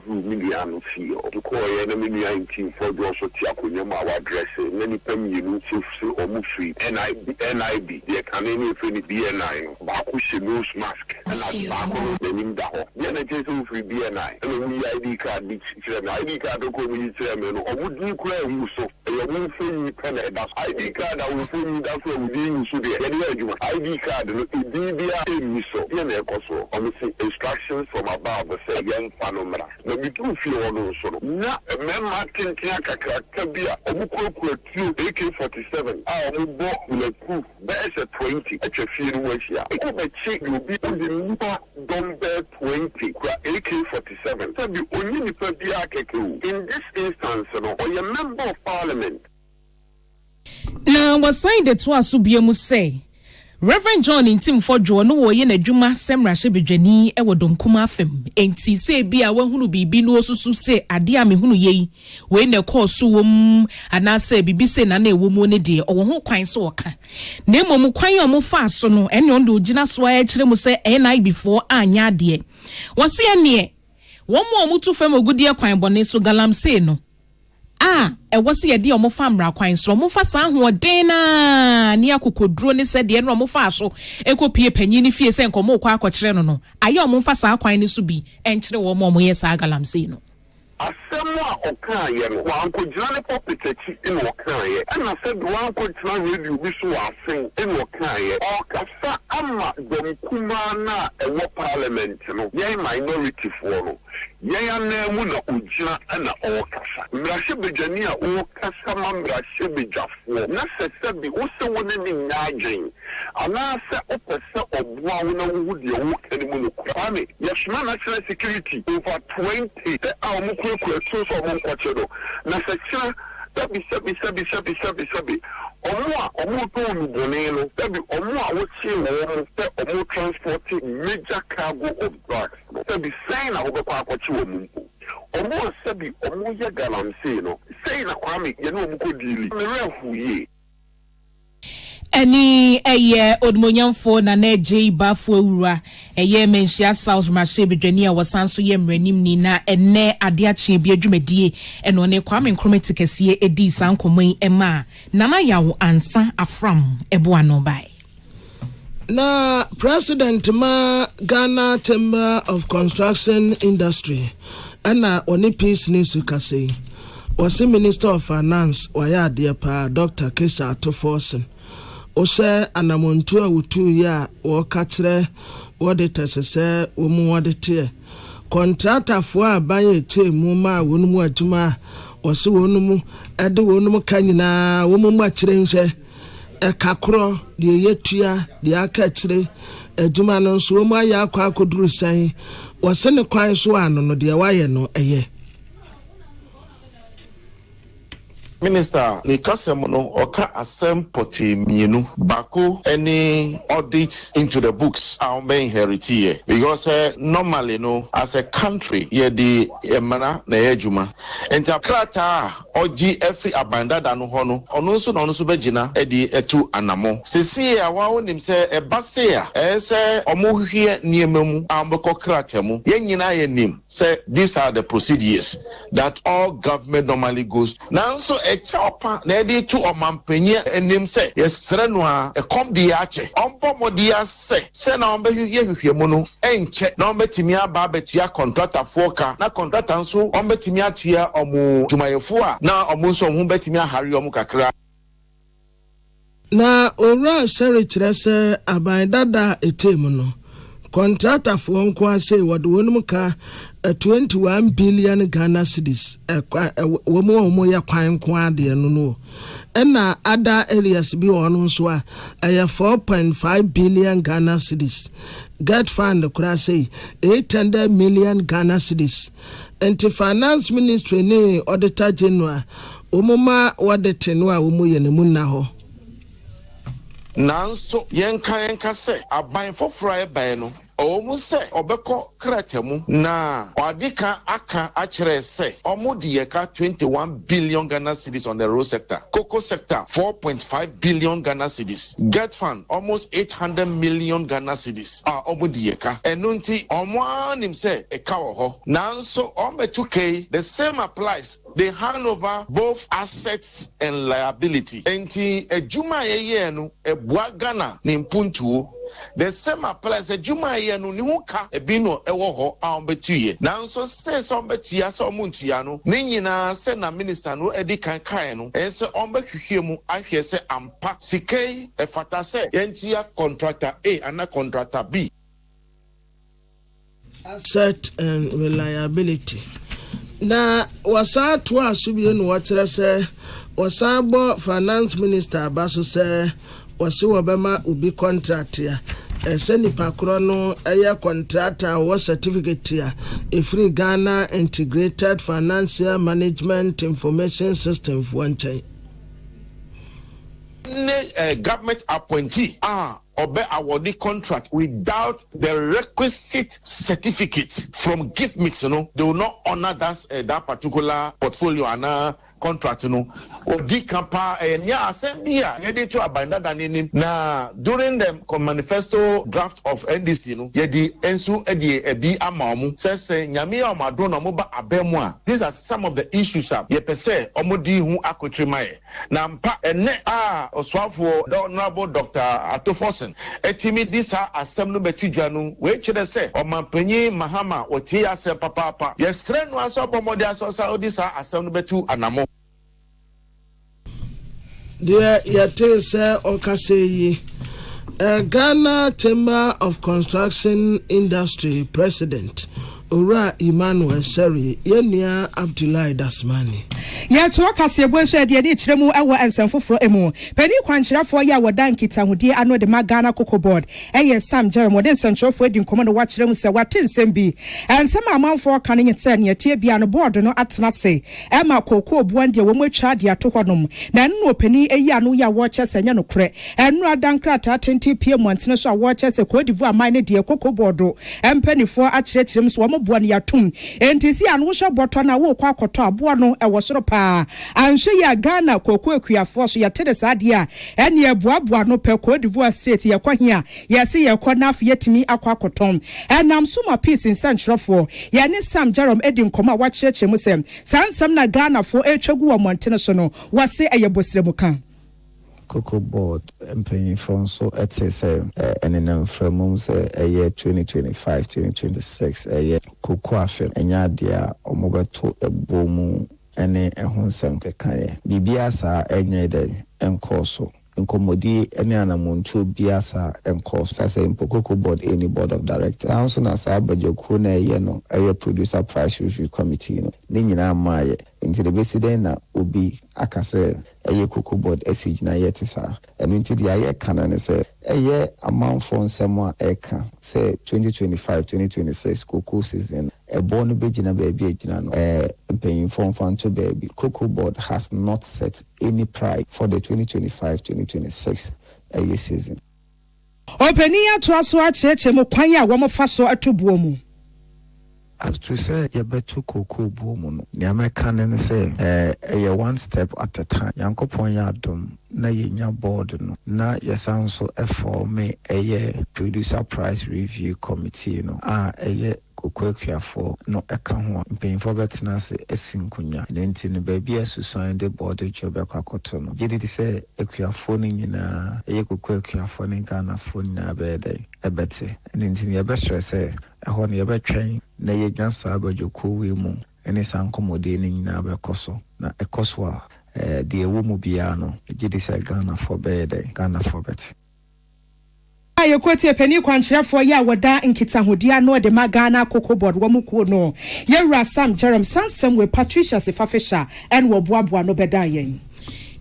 million fee to call enemy 19 for the also Tiakunyama address many pem you so or free NIB the Canadian friendly BNI Bakushi nose mask and I the Nimda then I just free BNI and we ID card which ID card to come chairman or would you cry so you won't free pen that's ID card I will free that's what we do so there ID card DBA so in instructions from above say young phanomena na bitu fi wono so na memma tintia kakra kabia omukoku AK47 a omubo leku be se 20 atwafi no wahia ko be chi obi odimupa dombe 20 kwa AK47 sabi onyi nipa bia kekewu in this instance no or a member of parliament na wasign the to asubiemu say Reverend John Intim for no wo ye nadwuma semrahye bedwani e wodom kuma afem enti se bia wahunu bibi no osusu se ade a mehunu yei we na course wom ana se bibi se na na ewo mu ne de owo ho kwan so woka na emom kwan a mo fa so no ene ondo ogina so a kire mu se NI before anya ade wose ene wo mo omutu fam ogudie kwan bone so galam se no wasi ye di omofa mra kwan so omofa sa ho den na ni akokoduro ne se de no omofa so ekopie panyin ni fie se nkomo kwa akokere no no aye omofa sa kwan ni so bi enkire wo mo ye sa galam sei no asemwa okaye no wanko jane popitachi in okaye ana said wanko try radio bi so asen in okaye okasa ama domkuma na ewo parliament no ye minority for no ye na mu na ojina na okasa mrahye bejani a okasa ma mrahye bejafo na sese bi wo se woni ni nyaagyen ana se opese obua wo na wo de wo kani mu no kwame yesma national security over 20 a mo so monkochedo na secha sabi omo to nu bonelo sabi omo a wo chi wo omo transport major cargo of drugs sabi say na wo be kwa akochi wo mu omo sabi omo ye galamsey no say na kwame ye no omo ko dili me rehuye Any eye odmonyamfo na neje bafo ewura eye menhia South Mashebedwani a wasanso ye mranim ni na enne ade ache bi adwumadie eno ne kwame nkrometi kese edi sankomon ema nana yawo ansa afram eboa no bai na president ma Ghana Chamber of Construction Industry ana oni peace news kase was the Minister of Finance waya dear pa Dr. Kesa Atoforsen ose anamuntu awutu ya wakatre wadeta sese umu wadete contractor fo abaye te mu ma wonumu adwuma wose wonumu ade wonumu kanyina womu akire nhwe ekakro de yetua de akakire adwuma no so womu aya akwa akoduru san wose ne kwan so ano no de waye no eye Minister, the Kasemono Oka Asem Poti Mienu Bako any audit into the books our main heritage because normally as a country the emana na ejuma enterkrata oji every abanda da no hono ono so begina edi etu anamo sisi a wa onim se ebase a se omohwie niememu ambeko kratemu yenyina yenim say these are the procedures that all government normally goes now so a chopa na edi to omampenye enim say yesre no a ekom di ache ompomo di ase se na ombehwie mu no enche na ombetimi aba betua contractor foka na contractor nso ombetimi atua omo jumayefo a na omo nso ho betimi ahare omo kakra na ora secretary se abandada etemu no contractor for nko ase wode wonum ka 21 billion Ghana cedis womo ya kwan nko ade no na other areas bi wonu so a 4.5 billion Ghana cedis get fund kura say 800 million Ghana cedis anti finance ministry ne auditor general omoma wadete no a womo ye ne munna ho nanso yenka se aban foforo ebe no omu se obeko kratemu na odika aka akire se omudi yeka 21 billion Ghana cedis on the road sector cocoa sector 4.5 billion Ghana cedis get fund almost 800 million Ghana cedis omudi yeka enunti omwanim se eka wo ho nanso ometuke the same applies they hand over both assets and liability enti ejuma yeye no ebua Ghana ni mpuntu the same applies ejuma ye no ni huka ebino ewo ho ambetuye nanso say so ambetua so omuntua no ni nyina se na minister no edi kan no ense ombehwehwe mu ahwe se ampa sikei efata se yentia contractor A and contractor B asset and reliability na wasa to asubie no watere se wasabo finance minister abaso se wasi wabema ubi contract ya seni pakro no eye contractor wa certificate ya free Ghana Integrated Financial Management Information System fuante government appointee obey awarding contract without the requisite certificate from gift mix, they will not honor that particular portfolio and contract, Odi kampa assembly to abandon that na during the manifesto draft of NDC, yedi ensu ebi amamu says nyami amadron omoba abemwa. These are some of the issues ye pese omodi hu akotrimaye. Na mpa ene oswafo the honorable Dr. Atoforsen etimi disa asem no betudwanu we kire se omampanyi mahama otie asem papa yesre no aso bomode aso sa odisa asem no betu anamo there yate se okase yi Ghana Chamber of Construction Industry President Ora Emmanuel Seri Yenia Abdullahi Dasmani ya to akase bonso de de kiremu ewo ensanfoforo emu pani kwankyerafo ya wodan kitahudie ano de magana cocoa board eye Sam Jeremy de nsantrofo edi nkomodo wa kiremu se watensem bi ensem amanfo kan nyetse ne tie bia no board no atena se ema cocoa buande wo mwatwa de atohodom na nno pani eyi ano ya wo kyese nya no kre enu adankrata 20 pm antene so wo kyese kodivu aman ne de cocoa board empanifo akyerekirem so wo boa ne yatum entisi ano wo hwe boto na wo kwa akoto aboa no ewo soro pa anhwe ya Ghana cocoa akuafo so ya tede saade a ene eboaboa no pe kodivu state ya kwahia ya se ya kɔnaf yetimi akwa akotom enam suma peace in centralfo ya ne Sam Jerome edi nkoma wa kyerɛkyerɛ mu sɛ sansam na Ghana fo etwagu wa montene so no wase ayebosire mu kan cocoa board mpanyinfo nso ɛte sɛ ɛnenam framum sɛ ɛyɛ 2025 2026 ɛyɛ cocoa afɛ ɛnya adeɛ a ɔmobɛto ɛbɔ mu ene ehun nsɛm kekae bibia saa enye de enko so nkomodi ene anamontu bia saa enko so sase mpokoko board any board of directors also na saa bajoku na ye no eye producer price review committee no ne nyina maaye nti the president na obi akase eye koko board esig na yete saa eno nti dia ye kana ne se eye amanfo nsɛm a eka se 2025-2026 koko season ebo no begina baby egina no mpanyinfo mfanto baby koko board has not set any price for the 2025-2026 season. Openia to aso acheche mo kwan ya wo mo fa so atobuo mu. As to say you better koko buo mu no. Ni ameka ne say one step at a time. Yankopon ya dom na yenya board no. Na yesan so form producer price review committee no. Kokwekuafo no eka ho mpanyinfo betina se esinkunya nenti ne baabi asusan de board job akoto no gidi se ekuafo no nyina kokwekuafo ne Ghana fo nyina bede ebete nenti ne be stress ho ne be twen na yedwansa abajoko we mu ene sankomode ne nyina be koso na ekoso a de ewo mu bia no gidi se Ghana fo bede Ghana fo bete ayo kwete pani kwankyerefo ya woda nkitahodia no de magana koko board wo mukuo no yewura Sam Jerem Sansem we Patricia Sefafisha en wo boaboa no beda yen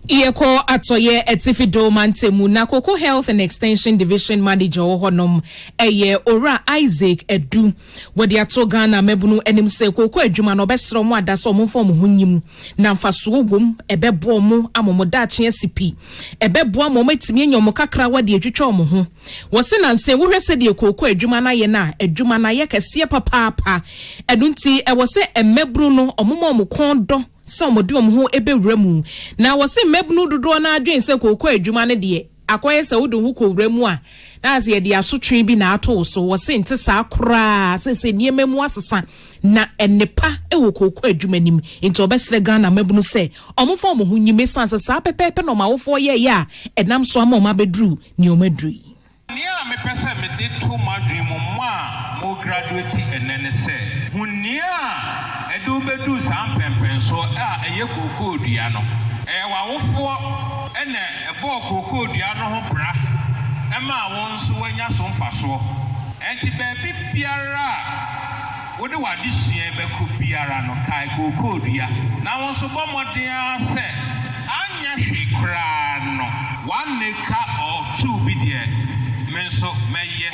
Iyeko atoye etifido mantemu na Koko Health and Extension Division Manager honom eye Ora Isaac Edu wodi ato Ghana mebunu enim se koko adwuma no besro mu adaso mo fo mo hunyim na mfaso ogum ebebo mo amomoda ache asipi ebebo mo matimi enyomo kakra wadi atwitwa mo ho wose na nse wo hwese de koko adwuma na ye na adwuma na ye kese papa edunti wose emebru no omomo mo kondo so mo de ho ebewura mu na wose mebnu dodo na adwen se koko adwuma ne de akoye se wodo hu ko wura mu a na ase ye de asotwe bi na ato so wose nte sa akora se niema mu asesa na enepa ewo koko adwuma nim nti obesre Ghana mebnu se omofo mo hu nyime sanse sa pepepe no mawofo ye ya enam so ama ma bedru ni omadri ni a me pese me de to madri mo mo graduate enene se hunia edu bedu sam pempen so a eye koko dua no wawofo ene ebo koko dua no ho bra ema won so wanya so mfaso enti be biara wode wadi sie be ko biara no kai koko dua na won so bomodin se anya hwekra no one neka or two bi de menso meye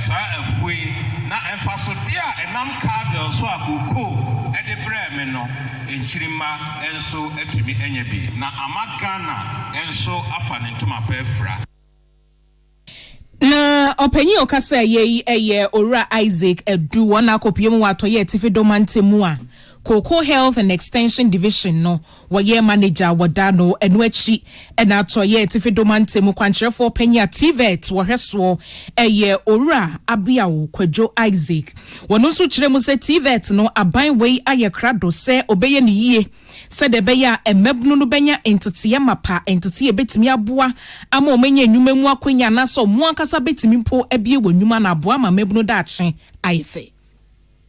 fa afui na emfaso dia enam cargo so akoko ede bre me no enchirima enso atimi enye bi na amagana enso afa ne ntoma pefra na opanyi okasa ye Ora Isaac Edu wana akopiem wato ye tifido mantemu a Koko Health and Extension Division no waye manager wadano enwechi ena atoye tifido mantemu kwankyerefo panya TVET wohweso Ora Abiawo Kwadwo Isaac wono nso kyeremu se TVET no aban wei aye krado se obeye ne yie se de beya emebnu no benya entitiye mapa entitiye betimi aboa ama omenya enwuma mu akonya na so mo ankasa betimi mpo abie wonwuma na aboa ma mebnu da ache ayefe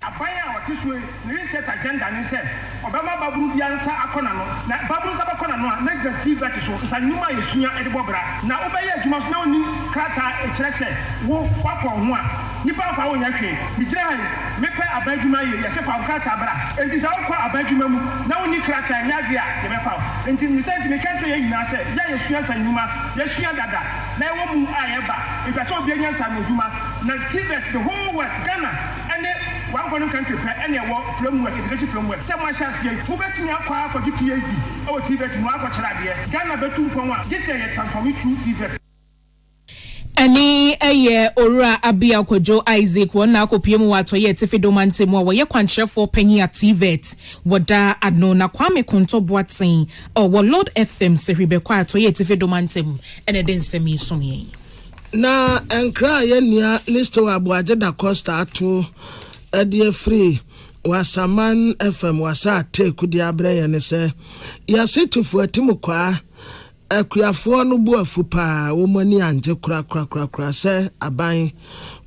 abaya otiswe ni set agenda ni se obama baburu bia nsa akona no na baburu nsa bakona no na negative that so sa nyuma yesunya edebobra na obeye adwuma so na oni krata ekirese wo kwakọ ho a nipa kwa wonya hwe bigira han mepe abadwuma ye yese fa krata bra enti sa kwa abadwuma mu na oni krata nyage a ye befa enti ni senti me kanto ye nyina se ya yesunya sa nyuma yesunya dada na ewo mu ayeba ika so obi anya sa no dwuma na tibet the whole world Ghana ene one foreign country and a work framework, education framework. Some much as you, who bet me a car for GPAD, or Tibet, Marco Charadia, Ghana Betum Poma, this year transform it through Tibet. Ani Ora Abia Kwadwo Isaac wona akopiem wato ye tifido mantemu wo ye kwankyerefo panyi a TVET woda adno na Kwame Konto Boaten wo Lord FM sehwebe kwa ato ye tifido mantemu ene den semi somye na enkra ye nia listo wa Abuaje da Costa ato edie free wasaman FM wasa take kudi abreye ne se ya situfu atimukwa akuafoɔ no bu afu paa wo mani ante kura sɛ aban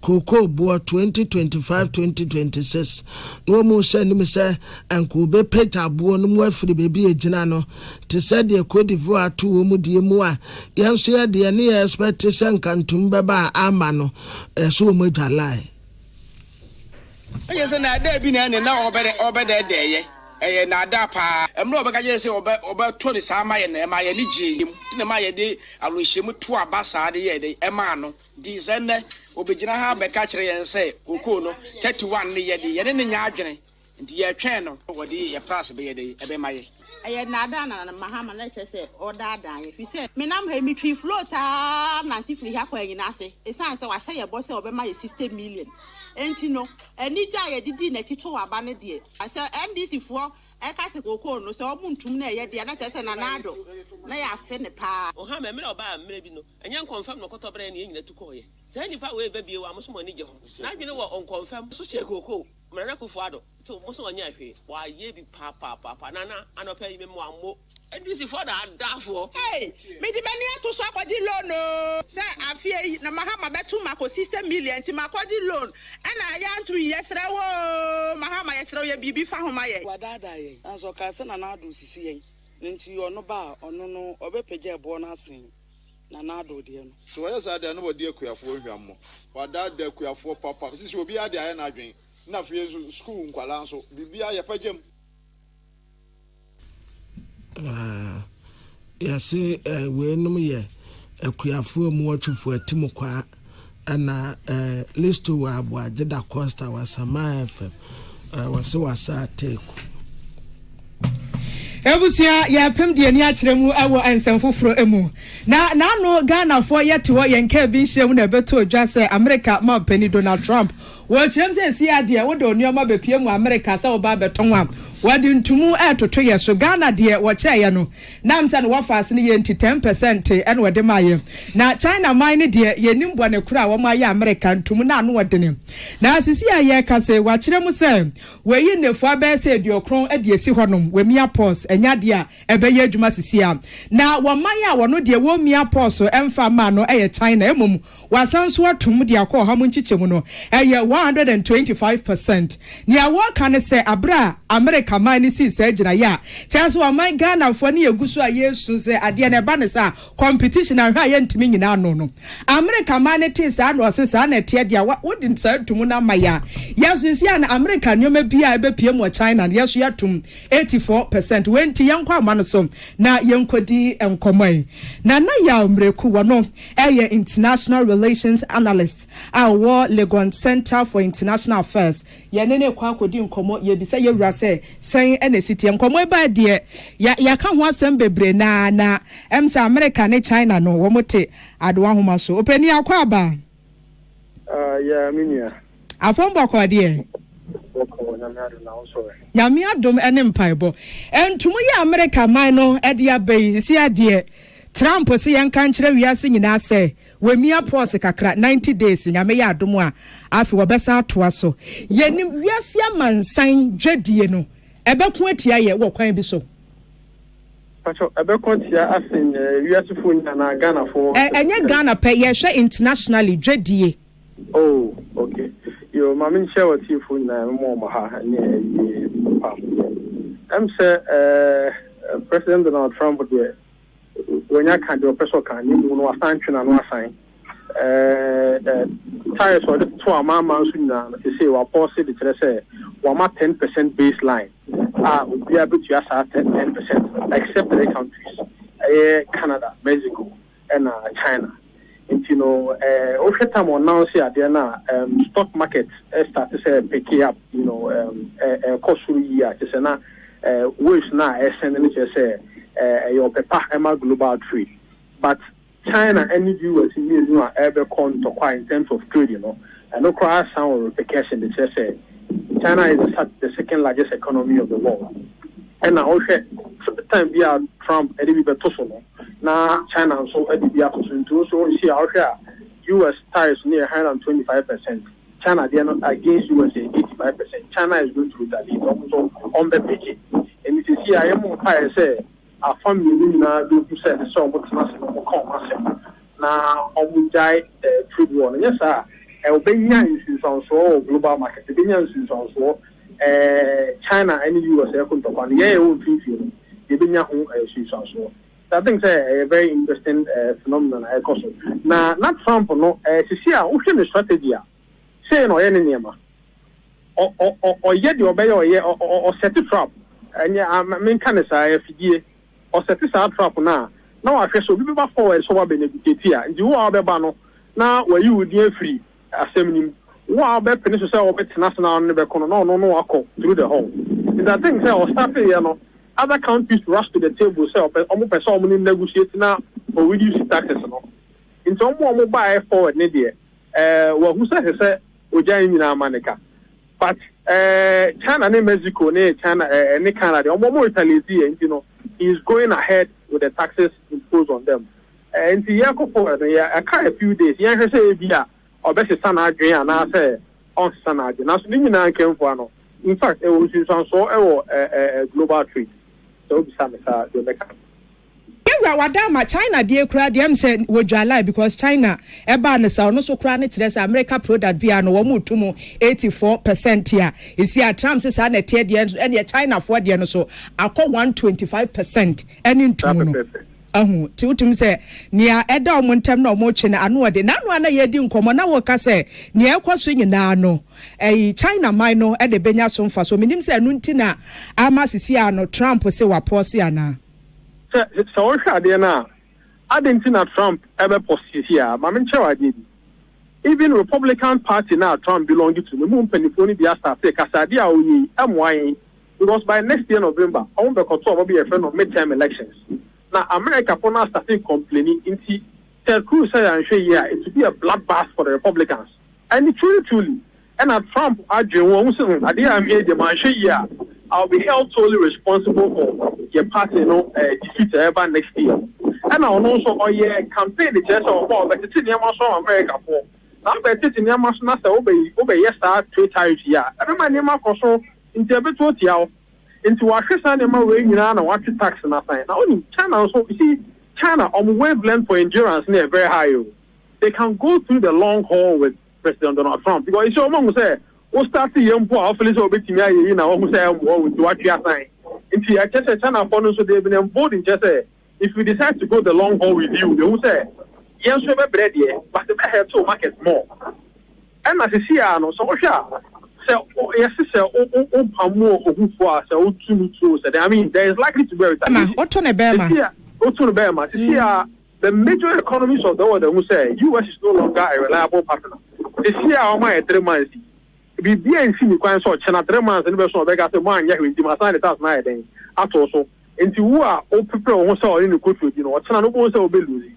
koko bo 2025-2026 no mo sɛ nim sɛ anko be peta bo no mo afiri bebi egina no te sɛ de Cote d'Ivoire to wo mu die mu a yɛn so yɛ de ne yɛ expect sɛ nkantum bɛba ama no so mo dwalai ɛyɛ sɛ na da bi na obede deyɛ ɛyɛ na da pa ɛmno obɛka gye sɛ obɛto ne saa ma yɛ na ma yɛ ne gye na ma yɛ de arohyɛmu to abasa de yɛ de ɛma no di sɛ nɛ obegyina ha bɛka kyerɛ yɛn sɛ kokoo no 31 ne yɛ de yɛ ne nya adwene nti yɛ twɛn no wɔde yɛ price bɛyɛ de ɛbɛma yɛ ɛyɛ na da na mahama na kyerɛ sɛ ɔda dan yɛ fi sɛ menam ha mi twi float a nanti firi ha kwa nyina ase esan sɛ wahyɛ yɛ bɔ sɛ ɔbɛma yɛ 60 million enti no ani gya yɛ didi na tito aba ne de asɛ NDC foɔ ɛka sɛ kokoo no sɛ ɔmo ntum na yɛ de na kyerɛ sɛ nanado na yɛ afe ne pa ɔha me ɔba amere bi no ɛnyɛ confirm no kɔtɔ brɛ ne nyina tukɔ yɛ sɛ nipa we ba bie wa mo so mo ni gye ho na adwene wɔ on confirm so hyɛ kokoo mmerɛ kofo ado so mo so ɔnya ahwe wa ye bi pa na anɔpɛ yi me mo ammo NDC for da dafo hey me di bani ato so akɔdi loan no sɛ afie na mahama betu mako 60 million ti makɔdi loan ɛna ya ntu yɛsrɛ wo mahama yɛsrɛ yɛ bibi fa homa yɛ wadada yɛ anso ka sɛ na ado sisi yɛn nti ɔno ba ɔno no ɔbɛpɛgya ɛbɔ no asen na ado de no so yɛ sa de no wɔ de akuafoɔ hwammo wadada akuafoɔ papa sisi obi ade ayɛ na adwen na fie school nkwala nso bibia yɛ pagyam yɛse weenum yɛ akuafoɔ mu wɔtwefo atim kwa ana listo wa aboagye da costa wasama fm wɔse wasa teku ebusia ya pem de ani akyerɛ mu ɛwɔ ansɛm foforo emu na no Ghana fo yɛte hɔ yɛn ka bi nhyɛ mu na beto odwa sɛ America ma pani Donald Trump wo kyerɛm sɛ si ade wo de onua bepie mu America sɛ wo ba beton a wadi ntumu etoto yɛ so Ghana de wo kyɛɛ no nam sɛ no wɔfaase ne yɛ nti 10% ɛna wɔde maayɛ na China man ne de yɛnim bɔ ne kura wɔn ayɛ America ntumu na no wɔde ne na sisi ayɛ ka sɛ wa kyerɛ mu sɛ wɔyi nefo abɛ sɛ aduokron ade esi hɔnom wemia pause enya de a ɛbɛyɛ adwuma sisi a na wɔman a wɔno de wɔ mia pause ɛmfa ma no ɛyɛ China emom wasan so atum de akɔ ha mu nkyekyɛ mu no ɛyɛ 125% nea wɔka ne sɛ abra America man ni si sɛ gyina ya kyerɛ sɛ wɔman Ghana fo ne yɛgu so a yesu sɛ adeɛ ne ba ne sɛ competition a hwa yɛ ntimi nyina no America man ne te sɛ na ɔse sɛ na te deɛ wodi sɛ tumu na ma ya yesu si an America nyoma bi a ɛbɛpie mu China yesu yatum 84% wenti yɛnkɔ ama no so na yɛnkɔdi nkɔmɔ na ya mreku wɔno ɛyɛ international relations analyst our Legon Center for International Affairs yɛne ne kwa akɔdi nkɔmɔ yɛbisa yɛwura sɛ sɛn ɛna city nkɔmɔ ba deɛ ya ka ho asɛm bebre na emsa America ne China no wɔmote adowa homa so opani akɔ aba ya minia afɔmbɔ kɔ deɛ nyame adom ene mpaebɔ entumu yɛ America man no ɛde abai si adeɛ Trump se yanka nkyerɛ wiase nyina sɛ wemia pause kakra 90 days nyame yɛ adom a afi wɔbɛsa atoa so yɛni wiase amansan dwadie no ɛbɛko atia yɛ wɔ kwan bi so pacho ɛbɛko atia asen wiase fo nyana Ghana fo ɛnyɛ Ghana pɛ yɛhwɛ internationally dwadie oh okay yo mama nhyɛ wɔ tie fo nyana mo ha ne pam sɛ President Donald Trump de when you can't do a person can you know assign no assign tires or the two amount to say we pause it to say 10% baseline would be able to ask 10% except the countries Canada, Mexico and China. And you know over time on now see at the stock market start to say pick up cost year just na waves now sending it say your paper Emma global trade, but China and the US in the ever con to quite in terms of trade, and no cross sound replication. They say China is the second largest economy of the world, and now time we are Trump and we be now China so we are to so see out here US tariffs near 125%. China they are not against USA 85%. China is going to retaliate also on the page, and it is here I am say our family do say the song what's not come now on die trade war. Yes, sir. Albania is also global market. Albania is also China and the US on the own field. Albania is also. I think a very interesting phenomenon. Now, not Trump, no, see our ocean strategy. Say no any or yet you obey or set a trap. And yeah, I mean, can I say, or set this out trap now? Now I feel so people forward so I've been educated here. You are the banner now where you would be free. Assembling wow, bet Peninsula or bet national never no, I call through the hole. I think I was starting, you know, other countries rush to the table, so almost so many negotiating now for reducing taxes. In some more mobile forward, Nidia, well, who said, Ujay in America. But China and Mexico, China and Canada, or more Italy, you know, is going ahead with the taxes imposed on them. And the year forward, I can't a few days, yeah, say, yeah, or best son, Adrian, and I say, on San Adrian. Now, Limina came for no. In fact, it was in some sort of global trade. So, the Mecca. Wadama China dear crowd them said would you lie because China eba so no so chronic to America product be an 84% here. You see a Trump says and the China for the so I call 125% and in to him say near Edom when tem no more China and what the nan one a year didn't come on our case near crossing in Nano a China minor at the Benya son for so meaning say Nuntina Amasisiano Trump say wa posiana. So now, I didn't see Trump ever posted here. I did. Even Republican Party now Trump belonging to the moon penny be asked after Casadia MY because by next year November, I won't be control will be a friend of midterm elections. Now America for now starting complaining into Ted Cruz said and say yeah, it will be a bloodbath for the Republicans. And it truly and Trump arguing I didn't hear the man say yeah. I'll be held solely responsible for your party, defeat ever next year. And I'll also campaign the church of all, but it's in America for. Now, but it's in Yamash, obey yes, trade tariffs here. Every man, Yamash, into a bit what you into our Christian way, you know, what to tax and nothing. Now, only China also, you see, China on wavelength for endurance near very high. They can go through the long haul with President Donald Trump because it's almost say. We start to young poor officers over to me, you know, who say, what you are saying. If you are just a China phone, so they've been emboldened, just say, if we decide to go the long haul with you, they will say, yes, we have bread here, but they have to market more. And as you see, I know, so so, yes, sir, I mean, there is likely to be a the major economies of the world who say, US is no longer a reliable partner. This year, I'm 3 months. Be and see me quite so China 3 months and so they got the one yeah with my sign it out now then at also into who are all people who saw in the country you know China no one say be losing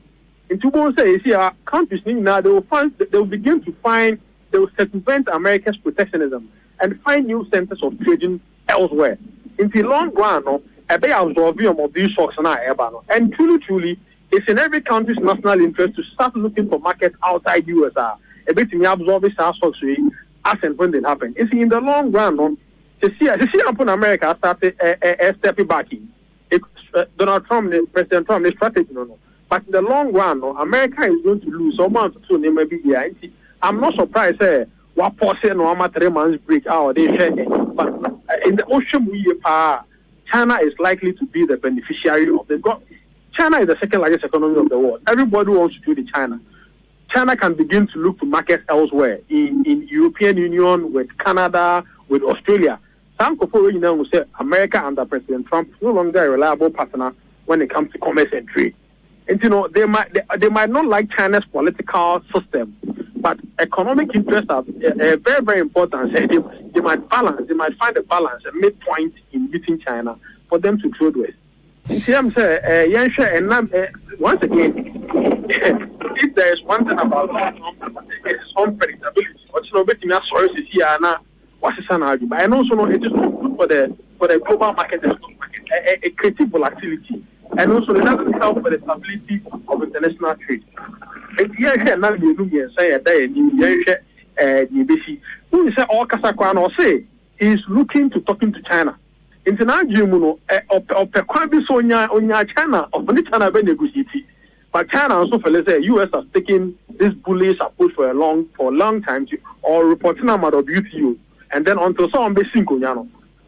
into one say see our countries now they will begin to find they will circumvent America's protectionism and find new centers of trading elsewhere in the long run a bit absorbing of these shocks and truly it's in every country's national interest to start looking for markets outside USA a bit me absorb this shocks as and when they happen. You see, in the long run, to see upon America started a step back in. Donald Trump, President Trump, the strategy, no. But in the long run, America is going to lose so much to maybe here. I'm not surprised, what portion no 3 months break out they share. But in the ocean, China is likely to be the beneficiary of the God. China is the second largest economy of the world. Everybody wants to do the China. China can begin to look to markets elsewhere in European Union, with Canada, with Australia. Some people will say America under President Trump is no longer a reliable partner when it comes to commerce and trade. And you know they might not like China's political system, but economic interests are very, very important. They might find a balance, a midpoint in beating China for them to trade with. Once again, if there is one thing about it's unpredictability. What's no better than sorry to see what's the scenario? But I also know it is not good for the global market and stock market. A creative volatility, and also it doesn't help for the stability of international trade. And here now you look and say a day you see who is all Kasakuan or say he is looking to talking to China. Into na dream no opekwa bi so onya China of the China be negotiate. But China also feel say US has taken this bullish approach for a long time or reporting amount of UTU and then until some be sinko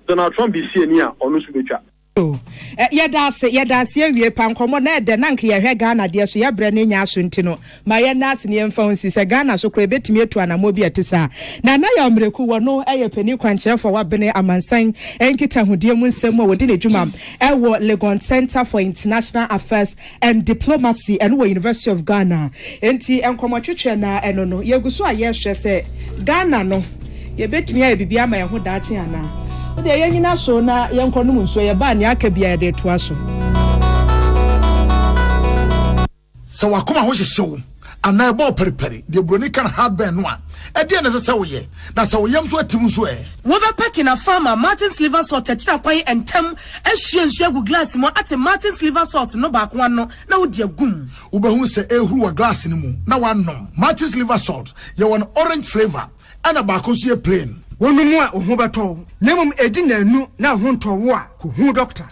Donald Trump be senior or no subecha. Yɛda se wie pa nkɔmmɔ na ɛdɛ na nka yɛhwɛ Ghana deɛ so yɛbrɛ ne nya aso nti no ma yɛna ase ne yɛmfa nsi sɛ Ghana so kora betumi atu anamɔ bi ate saa na na yɛ mreku wɔ no ɛyɛ pani kwankyerɛfo wabene amansan ɛnkita hodie mu nsɛm a wɔde ne dwuma ɛwɔ Legon Center for International Affairs and Diplomacy ɛno wɔ University of Ghana enti nkɔmmɔ twetwe na ɛno no yɛgu so a yɛhwɛ sɛ Ghana no yɛbɛtumi ayɛ biribi ama yɛn ho daakye anaa de yɛnyina so na yɛnkɔnom nso yɛba ne aka bia yɛde toa so sɛ wakoma ho hyehyew anaa ɛbɔ periperi de broni kan hardburn no a ɛdeɛ ne sɛ woyɛ na sɛ woyam so atim so wobɛpaki na farmer Martin's liver salt akyira kwan ɛntɛm ahyia nsu agu glass mu ate Martin's liver salt no baako ano na wodi agum wobɛhu sɛ ehuru wa glass no mu na wanom Martin's liver salt yɛwɔ no orange flavor ɛna baako so yɛ plain wonumu a oho beto nemum edi nanu na ho ntowo a ko hu doctor.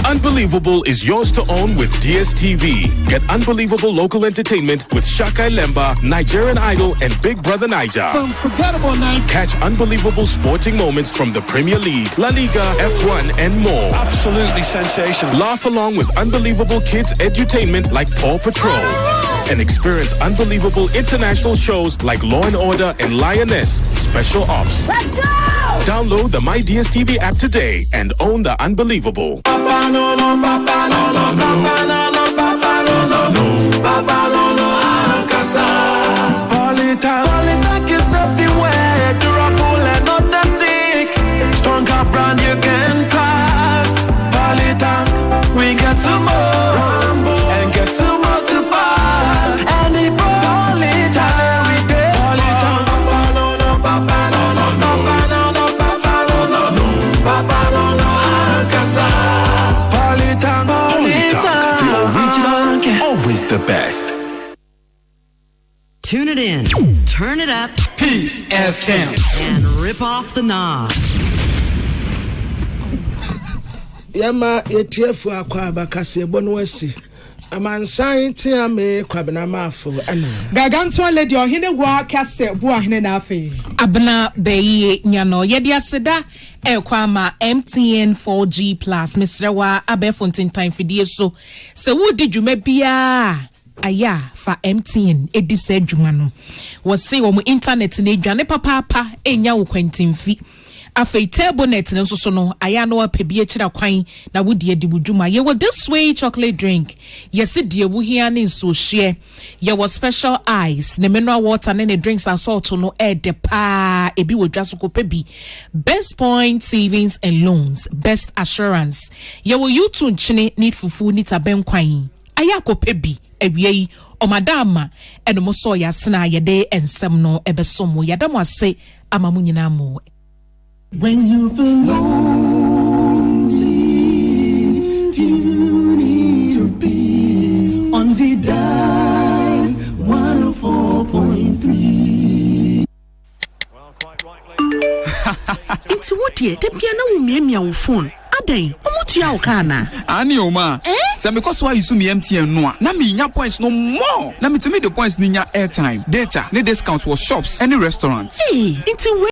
Unbelievable is yours to own with DSTV. Get unbelievable local entertainment with Shaka Lemba, Nigerian Idol, and Big Brother Niger. Unforgettable night. Catch unbelievable sporting moments from the Premier League, La Liga, F1, and more. Absolutely sensational. Laugh along with unbelievable kids' edutainment like Paw Patrol. And experience unbelievable international shows like Law and Order and Lioness Special Ops. Let's go! Download the My DSTV app today and own the unbelievable. Papa no no, papa no no, papa no no, papa no no, no, papa no no, Ankasa. Polita is everywhere, durable and authentic. Stronger brand you can trust. Polita, we got some more Rambo and get some more super. Any Polita, every day. Polita, papa no no, papa no no, papa no no, papa no no, no, papa no no, Ankasa. Always the best. Tune it in, turn it up, Peace FM, and rip off the knob. Yama etiefu akwa abakase bono wasi. Amansan tia me kwabena mafo ana. Gaganto lady ohine wa kase bu ahine na afi. Abna beye nyano yedi aseda ekwama MTN 4G Plus misrewa abe fontin time fidie so se wudi dwuma bia aya fa MTN edise adwuma no wo se wo mu internet na edwane papa enya wo kwantimfi afei table net no so no aya no apebie kira kwan na wodi adi budwuma ye wo this way chocolate drink yesi die wo hia ne so hye ye wo special ice ne mineral water ne drinks assault no de pa ebi wodwa so kopebi best point savings and loans best assurance ye wo YouTube chine need fufu ni taben kwan aya kopebi ewie o madama eno so ya sena ye de ensem no ebesom yadamo ase amamu nyina mo. When you feel lonely, tune into peace on the dial 104.3. Into what dear? The piano will me your phone. Aden, omutu ya okana. Ani oma. Se because why you sue me MTN no. Na me nya points no more. Na me to me the points ni nya airtime, data, ne discounts for shops, any restaurants. Hey, into